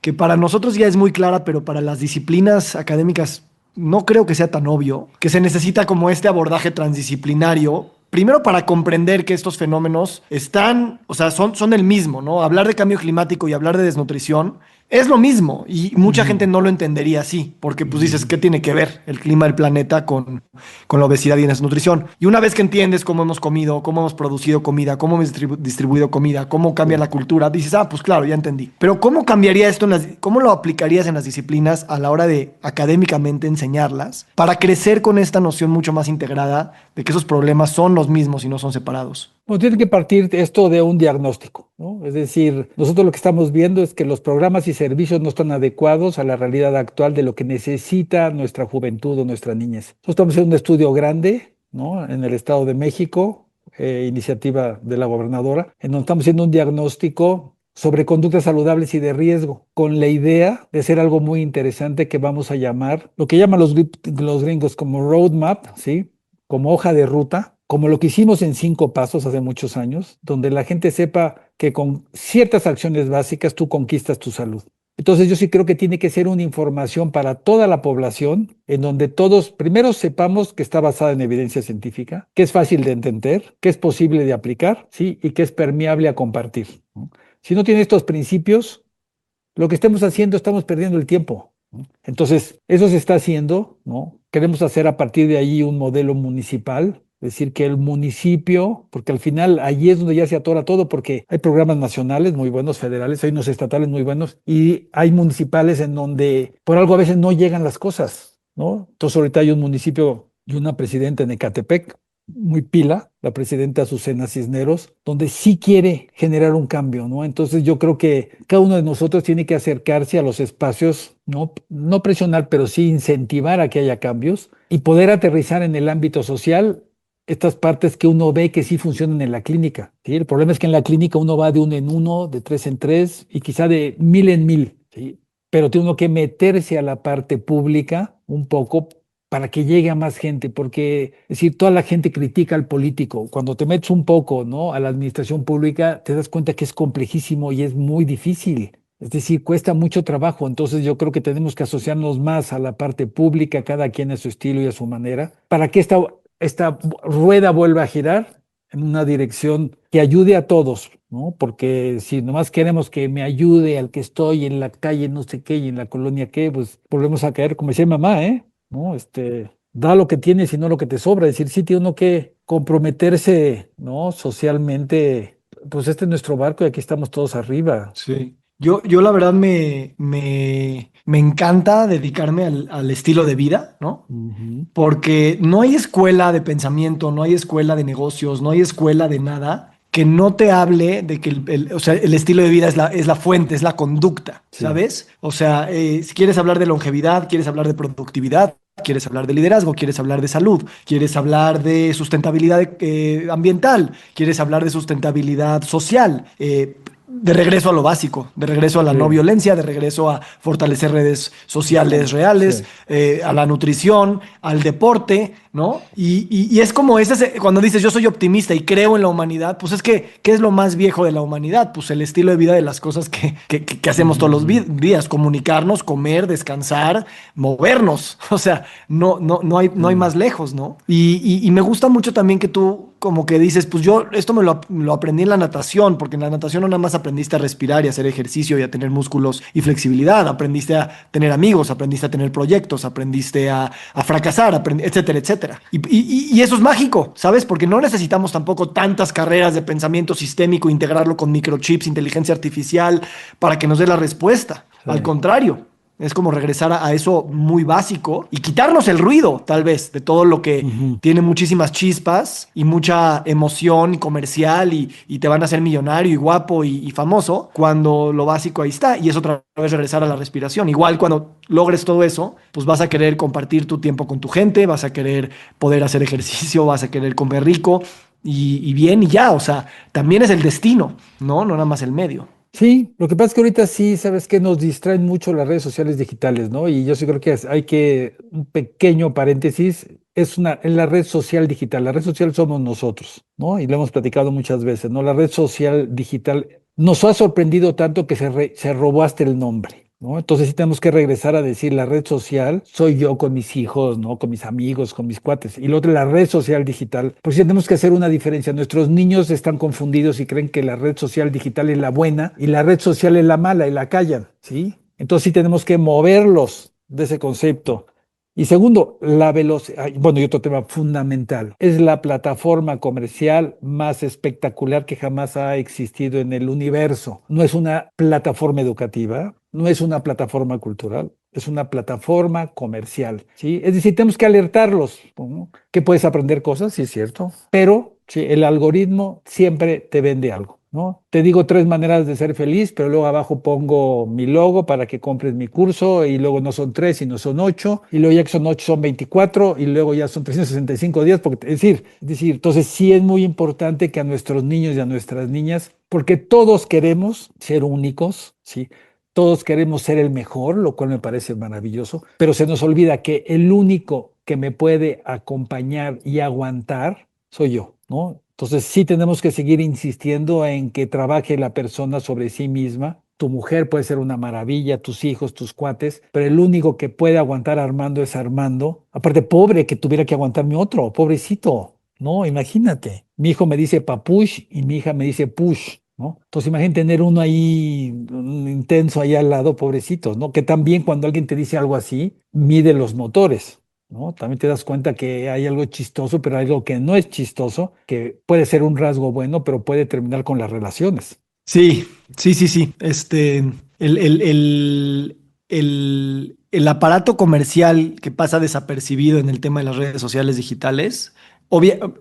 que para nosotros ya es muy clara, pero para las disciplinas académicas no creo que sea tan obvio, que se necesita como este abordaje transdisciplinario. Primero para comprender que estos fenómenos están, o sea, son el mismo, ¿no? Hablar de cambio climático y hablar de desnutrición es lo mismo y mucha Ujú, gente no lo entendería así, porque pues dices, ujú. ¿qué tiene que ver el clima del planeta con la obesidad y la desnutrición? Y una vez que entiendes cómo hemos comido, cómo hemos producido comida, cómo hemos distribuido comida, cómo cambia Sí. la cultura, dices, ah, pues claro, ya entendí. Pero ¿cómo cambiaría esto cómo lo aplicarías en las disciplinas a la hora de académicamente enseñarlas para crecer con esta noción mucho más integrada de que esos problemas son los mismos y no son separados? Bueno, tiene que partir esto de un diagnóstico, ¿no? Es decir, nosotros lo que estamos viendo es que los programas y servicios no están adecuados a la realidad actual de lo que necesita nuestra juventud o nuestra niñez. Nosotros estamos haciendo un estudio grande, ¿no? En el Estado de México, iniciativa de la gobernadora, en donde estamos haciendo un diagnóstico sobre conductas saludables y de riesgo, con la idea de hacer algo muy interesante que vamos a llamar, lo que llaman los gringos como roadmap, ¿sí? Como hoja de ruta, como lo que hicimos en 5 pasos hace muchos años, donde la gente sepa que con ciertas acciones básicas tú conquistas tu salud. Entonces yo sí creo que tiene que ser una información para toda la población, en donde todos primero sepamos que está basada en evidencia científica, que es fácil de entender, que es posible de aplicar, ¿sí? Y que es permeable a compartir, ¿no? Si no tiene estos principios, lo que estemos haciendo, estamos perdiendo el tiempo, ¿no? Entonces, eso se está haciendo, ¿no? Queremos hacer a partir de allí un modelo municipal, es decir, que el municipio, porque al final allí es donde ya se atora todo, porque hay programas nacionales muy buenos, federales, hay unos estatales muy buenos, y hay municipales en donde por algo a veces no llegan las cosas, ¿no? Entonces, ahorita hay un municipio y una presidenta en Ecatepec, muy pila, la presidenta Azucena Cisneros, donde sí quiere generar un cambio, ¿no? Entonces yo creo que cada uno de nosotros tiene que acercarse a los espacios, no, no presionar, pero sí incentivar a que haya cambios y poder aterrizar en el ámbito social estas partes que uno ve que sí funcionan en la clínica, ¿sí? El problema es que en la clínica uno va de uno en uno, de tres en tres y quizá de mil en mil, ¿sí? Pero tiene uno que meterse a la parte pública un poco para que llegue a más gente, porque, es decir, toda la gente critica al político. Cuando te metes un poco, ¿no? A la administración pública, te das cuenta que es complejísimo y es muy difícil. Es decir, cuesta mucho trabajo. Entonces yo creo que tenemos que asociarnos más a la parte pública, cada quien a su estilo y a su manera, para que esta rueda vuelva a girar en una dirección que ayude a todos, ¿no? Porque si nomás queremos que me ayude al que estoy en la calle, no sé qué, y en la colonia qué, pues volvemos a caer, como decía mi mamá, ¿eh? ¿No? Da lo que tienes y no lo que te sobra. Es decir, sí tiene uno que comprometerse, ¿no? Socialmente, pues este es nuestro barco y aquí estamos todos arriba. Sí. Yo la verdad me encanta dedicarme al estilo de vida, ¿no? Ujú. Porque no hay escuela de pensamiento, no hay escuela de negocios, no hay escuela de nada que no te hable de que o sea, el estilo de vida es la fuente, es la conducta, Sí, ¿sabes? O sea, si quieres hablar de longevidad, quieres hablar de productividad, quieres hablar de liderazgo, quieres hablar de salud, quieres hablar de sustentabilidad ambiental, quieres hablar de sustentabilidad social. de regreso a lo básico, de regreso a la no Sí, violencia, de regreso a fortalecer redes sociales reales, sí. a la nutrición, al deporte, ¿no? Y es como cuando dices yo soy optimista y creo en la humanidad, pues es que, ¿qué es lo más viejo de la humanidad? Pues el estilo de vida de las cosas que hacemos todos los Ujú, días, comunicarnos, comer, descansar, movernos, o sea, no hay sí, más lejos, ¿no? Y me gusta mucho también que tú como que dices, pues yo esto lo aprendí en la natación, porque en la natación no nada más aprendiste a respirar y a hacer ejercicio y a tener músculos y flexibilidad, aprendiste a tener amigos, aprendiste a tener proyectos, aprendiste a fracasar, etcétera, etcétera. Y eso es mágico, ¿sabes? Porque no necesitamos tampoco tantas carreras de pensamiento sistémico, integrarlo con microchips, inteligencia artificial, para que nos dé la respuesta. Al sí. contrario. Es como regresar a eso muy básico y quitarnos el ruido, tal vez, de todo lo que Ujú. tiene muchísimas chispas y mucha emoción y comercial y te van a hacer millonario y guapo y famoso, cuando lo básico ahí está. Y es otra vez regresar a la respiración. Igual cuando logres todo eso, pues vas a querer compartir tu tiempo con tu gente, vas a querer poder hacer ejercicio, vas a querer comer rico y bien y ya. O sea, también es el destino, ¿no? No nada más el medio. Sí, lo que pasa es que ahorita sí, sabes que nos distraen mucho las redes sociales digitales, ¿no? Y yo sí creo que hay que, un pequeño paréntesis, es la red social digital. La red social somos nosotros, ¿no? Y lo hemos platicado muchas veces, ¿no? La red social digital nos ha sorprendido tanto que se robó hasta el nombre, ¿no? Entonces sí tenemos que regresar a decir la red social soy yo con mis hijos, ¿no? Con mis amigos, con mis cuates. Y lo otro, la red social digital, pues sí tenemos que hacer una diferencia. Nuestros niños están confundidos y creen que la red social digital es la buena y la red social es la mala y la callan, ¿sí? Entonces sí tenemos que moverlos de ese concepto. Y segundo, la velocidad. Bueno, y otro tema fundamental, es la plataforma comercial más espectacular que jamás ha existido en el universo. No es una plataforma educativa, no es una plataforma cultural, es una plataforma comercial, ¿sí? Es decir, tenemos que alertarlos, ¿no? Que puedes aprender cosas, sí es cierto, pero sí, el algoritmo siempre te vende algo, ¿no? Te digo tres maneras de ser feliz, pero luego abajo pongo mi logo para que compres mi curso y luego no son tres, sino son ocho, y luego ya que son ocho son 24 y luego ya son 365 días, porque, es decir, entonces sí es muy importante que a nuestros niños y a nuestras niñas, porque todos queremos ser únicos, ¿sí? Todos queremos ser el mejor, lo cual me parece maravilloso, pero se nos olvida que el único que me puede acompañar y aguantar soy yo, ¿no? Entonces sí tenemos que seguir insistiendo en que trabaje la persona sobre sí misma. Tu mujer puede ser una maravilla, tus hijos, tus cuates, pero el único que puede aguantar a Armando es Armando. Aparte, pobre que tuviera que aguantarme otro, pobrecito. No, imagínate. Mi hijo me dice papush y mi hija me dice push, ¿no? Entonces imagínate tener uno ahí, un intenso ahí al lado, pobrecitos, ¿no? Que también cuando alguien te dice algo así, mide los motores, ¿no? También te das cuenta que hay algo chistoso, pero hay algo que no es chistoso, que puede ser un rasgo bueno, pero puede terminar con las relaciones. Sí, sí, sí, sí. El aparato comercial que pasa desapercibido en el tema de las redes sociales digitales,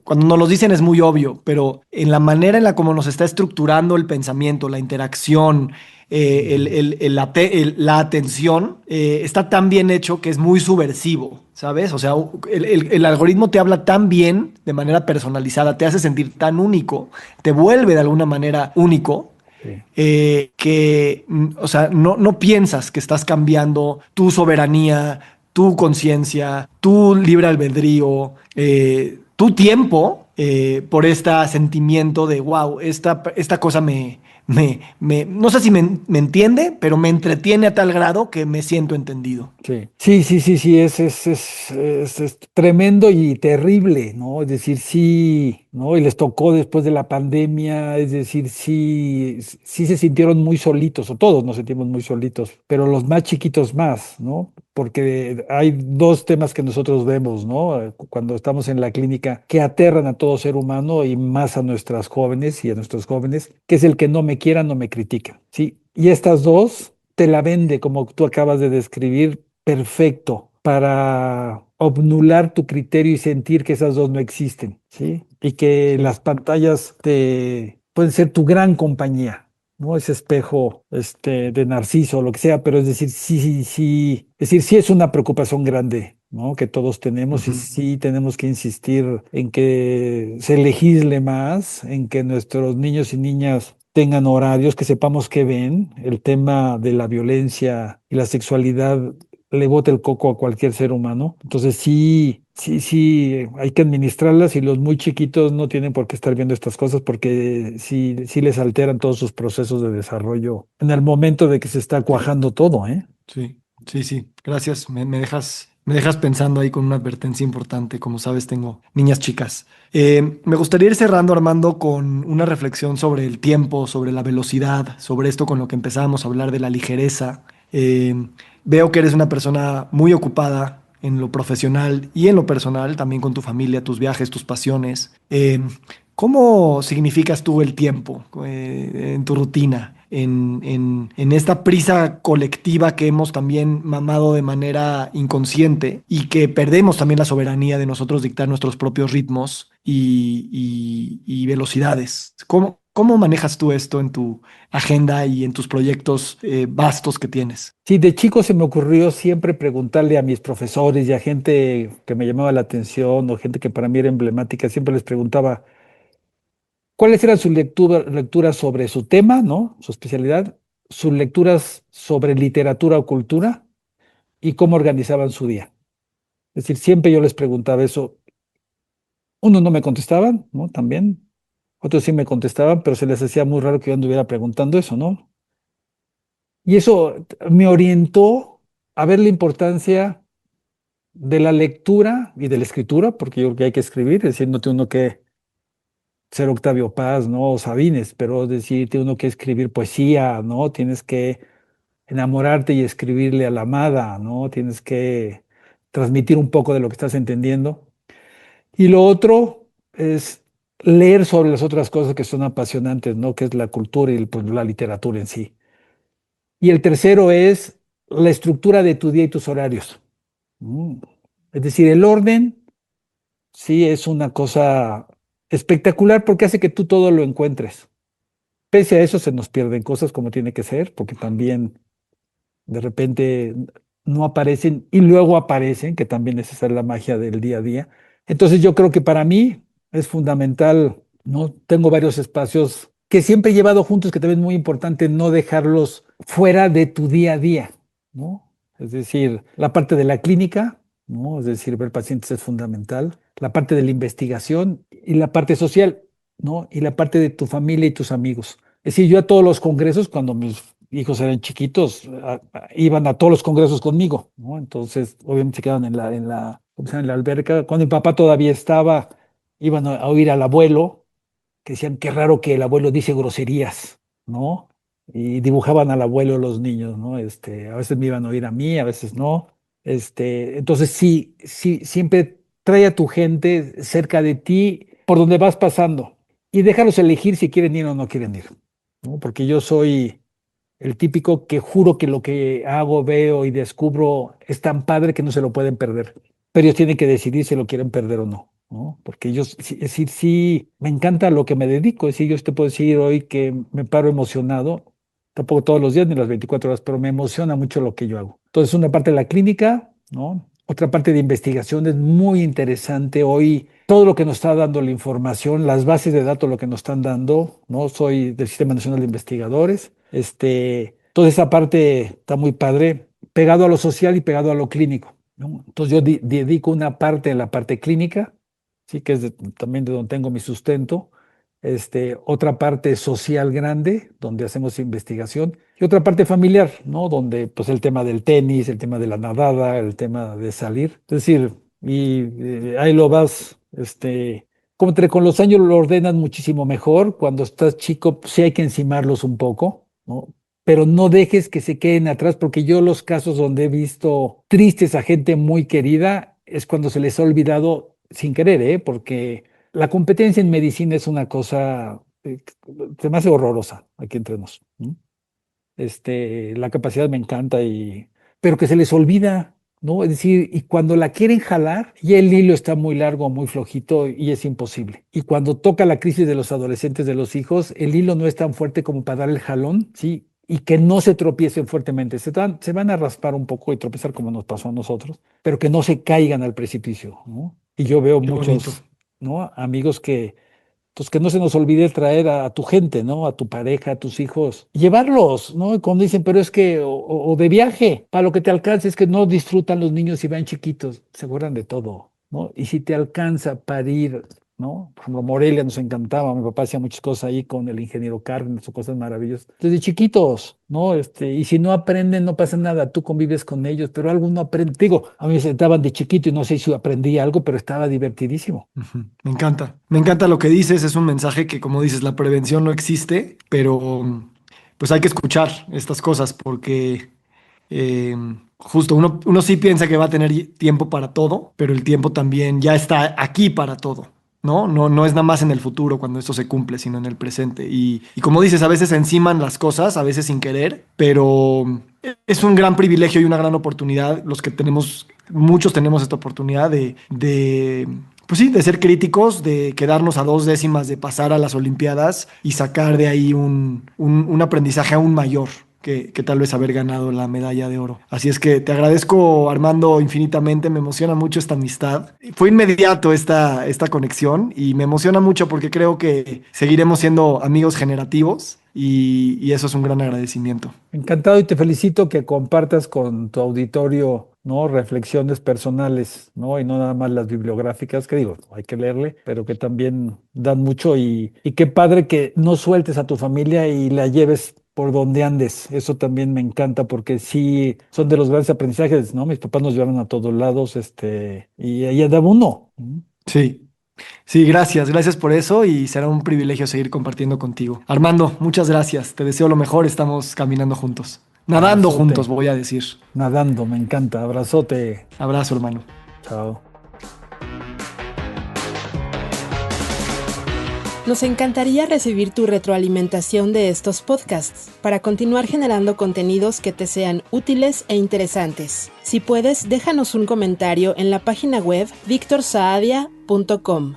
cuando nos lo dicen es muy obvio, pero en la manera en la como nos está estructurando el pensamiento, la interacción, Ujú. la atención, está tan bien hecho que es muy subversivo, ¿sabes? O sea, el algoritmo te habla tan bien, de manera personalizada, te hace sentir tan único, te vuelve de alguna manera único Sí. o sea, no piensas que estás cambiando tu soberanía, tu conciencia, tu libre albedrío, tu tiempo por este sentimiento de, wow, esta cosa no sé si me entiende, pero me entretiene a tal grado que me siento entendido. Sí, sí, sí, sí, sí, es tremendo y terrible, ¿no? Es decir, sí, ¿no? Y les tocó después de la pandemia, es decir, sí, sí se sintieron muy solitos, o todos nos sentimos muy solitos, pero los más chiquitos más, ¿no? Porque hay dos temas que nosotros vemos, ¿no? Cuando estamos en la clínica que aterran a todo ser humano y más a nuestras jóvenes y a nuestros jóvenes, que es el que no me quiera, no me critica, ¿sí? Y estas dos te la vende, como tú acabas de describir, perfecto para obnular tu criterio y sentir que esas dos no existen, ¿sí? Y que Sí. las pantallas pueden ser tu gran compañía, ¿no? Ese espejo de Narciso o lo que sea, pero es decir, sí, sí, sí, es decir, sí es una preocupación grande, ¿no? Que todos tenemos y Ujú. sí tenemos que insistir en que se legisle más, en que nuestros niños y niñas tengan horarios, que sepamos qué ven. El tema de la violencia y la sexualidad le bota el coco a cualquier ser humano. Entonces sí, hay que administrarlas y los muy chiquitos no tienen por qué estar viendo estas cosas porque sí les alteran todos sus procesos de desarrollo en el momento de que se está cuajando todo, ¿eh? Sí, sí, sí. Gracias. Me dejas pensando ahí con una advertencia importante. Como sabes, tengo niñas chicas. Me gustaría ir cerrando, Armando, con una reflexión sobre el tiempo, sobre la velocidad, sobre esto con lo que empezamos a hablar de la ligereza. Eh, Veo que eres una persona muy ocupada en lo profesional y en lo personal, también con tu familia, tus viajes, tus pasiones. ¿Cómo significas tú el tiempo en tu rutina? En esta prisa colectiva que hemos también mamado de manera inconsciente y que perdemos también la soberanía de nosotros dictar nuestros propios ritmos y velocidades. ¿Cómo manejas tú esto en tu agenda y en tus proyectos vastos que tienes? Sí, de chico se me ocurrió siempre preguntarle a mis profesores y a gente que me llamaba la atención o gente que para mí era emblemática, siempre les preguntaba cuáles eran sus lecturas sobre su tema, ¿no? Su especialidad, sus lecturas sobre literatura o cultura y cómo organizaban su día. Es decir, siempre yo les preguntaba eso. Unos no me contestaban, ¿no? También. Otros sí me contestaban, pero se les hacía muy raro que yo anduviera preguntando eso, ¿no? Y eso me orientó a ver la importancia de la lectura y de la escritura, porque yo creo que hay que escribir, es decir, no tiene uno que ser Octavio Paz, ¿no? O Sabines, pero es decir, tiene uno que escribir poesía, ¿no? Tienes que enamorarte y escribirle a la amada, ¿no? Tienes que transmitir un poco de lo que estás entendiendo. Y lo otro es leer sobre las otras cosas que son apasionantes, ¿no? Que es la cultura y pues, la literatura en sí. Y el tercero es la estructura de tu día y tus horarios. Mm. Es decir, el orden sí es una cosa espectacular porque hace que tú todo lo encuentres. Pese a eso se nos pierden cosas como tiene que ser, porque también de repente no aparecen y luego aparecen, que también esa es la magia del día a día. Entonces yo creo que para mí es fundamental, ¿no? Tengo varios espacios que siempre he llevado juntos, que también es muy importante no dejarlos fuera de tu día a día, ¿no? Es decir, la parte de la clínica, ¿no? Es decir, ver pacientes es fundamental, la parte de la investigación y la parte social, ¿no? Y la parte de tu familia y tus amigos. Es decir, yo a todos los congresos, cuando mis hijos eran chiquitos, iban a todos los congresos conmigo, ¿no? Entonces, obviamente se quedaban ¿cómo se llama? En la alberca. Cuando mi papá todavía estaba, iban a oír al abuelo, que decían, qué raro que el abuelo dice groserías, ¿no? Y dibujaban al abuelo los niños, ¿no? A veces me iban a oír a mí, a veces no. Entonces sí, siempre trae a tu gente cerca de ti por donde vas pasando y déjalos elegir si quieren ir o no quieren ir, ¿no? Porque yo soy el típico que juro que lo que hago, veo y descubro es tan padre que no se lo pueden perder. Pero ellos tienen que decidir si lo quieren perder o no, ¿no? Porque ellos, sí, es decir, sí, me encanta lo que me dedico. Es decir, yo te puedo decir hoy que me paro emocionado, tampoco todos los días ni las 24 horas, pero me emociona mucho lo que yo hago. Entonces, una parte de la clínica, ¿no? Otra parte de investigación es muy interesante. Hoy, todo lo que nos está dando la información, las bases de datos, lo que nos están dando, ¿no? Soy del Sistema Nacional de Investigadores. Toda esa parte está muy padre, pegado a lo social y pegado a lo clínico, ¿no? Entonces yo dedico una parte en la parte clínica, sí, que es también de donde tengo mi sustento, otra parte social grande, donde hacemos investigación, y otra parte familiar, ¿no? Donde pues el tema del tenis, el tema de la nadada, el tema de salir, es decir, y ahí lo vas, como con los años lo ordenas muchísimo mejor. Cuando estás chico, pues, sí hay que encimarlos un poco, ¿no? Pero no dejes que se queden atrás, porque yo los casos donde he visto tristes a gente muy querida es cuando se les ha olvidado sin querer, ¿eh? Porque la competencia en medicina es una cosa, se me hace horrorosa aquí entre nos, ¿no? La capacidad me encanta pero que se les olvida, ¿no? Es decir, y cuando la quieren jalar, y el hilo está muy largo, muy flojito y es imposible. Y cuando toca la crisis de los adolescentes, de los hijos, el hilo no es tan fuerte como para dar el jalón, ¿sí? Y que no se tropiecen fuertemente. Se van a raspar un poco y tropezar como nos pasó a nosotros, pero que no se caigan al precipicio, ¿no? Y yo veo Qué bonito. muchos, ¿no? Amigos que Entonces, que no se nos olvide traer a tu gente, ¿no? A tu pareja, a tus hijos, llevarlos, ¿no? Y cuando dicen, pero es que, o de viaje, para lo que te alcance, es que no disfrutan los niños si van chiquitos, se acuerdan de todo, ¿no? Y si te alcanza para ir, ¿no? Por ejemplo, Morelia nos encantaba, mi papá hacía muchas cosas ahí con el ingeniero Cárdenas o cosas maravillosas, desde chiquitos, ¿no? Y si no aprenden, no pasa nada, tú convives con ellos, pero algo no aprende. Digo, a mí me sentaban de chiquito y no sé si aprendí algo, pero estaba divertidísimo. Ujú. Me encanta lo que dices, es un mensaje que, como dices, la prevención no existe, pero pues hay que escuchar estas cosas porque justo uno sí piensa que va a tener tiempo para todo, pero el tiempo también ya está aquí para todo. No es nada más en el futuro cuando esto se cumple, sino en el presente. Y como dices, a veces se enciman las cosas, a veces sin querer, pero es un gran privilegio y una gran oportunidad los que tenemos, muchos tenemos esta oportunidad pues sí, de ser críticos, de quedarnos a 2 décimas de pasar a las Olimpiadas y sacar de ahí un aprendizaje aún mayor que tal vez haber ganado la medalla de oro. Así es que te agradezco, Armando, infinitamente. Me emociona mucho esta amistad. Fue inmediato esta conexión y me emociona mucho porque creo que seguiremos siendo amigos generativos y eso es un gran agradecimiento. Encantado y te felicito que compartas con tu auditorio, ¿no? Reflexiones personales, ¿no? Y no nada más las bibliográficas, que digo, hay que leerle, pero que también dan mucho y qué padre que no sueltes a tu familia y la lleves por donde andes. Eso también me encanta porque sí son de los grandes aprendizajes, ¿no? Mis papás nos llevaron a todos lados, y ahí andaba uno. Sí. Sí, gracias por eso y será un privilegio seguir compartiendo contigo. Armando, muchas gracias. Te deseo lo mejor. Estamos caminando juntos. Nadando juntos, Abrazote, voy a decir. nadando, me encanta. Abrazote. Abrazo, hermano. Chao. Nos encantaría recibir tu retroalimentación de estos podcasts para continuar generando contenidos que te sean útiles e interesantes. Si puedes, déjanos un comentario en la página web victorsaadia.com.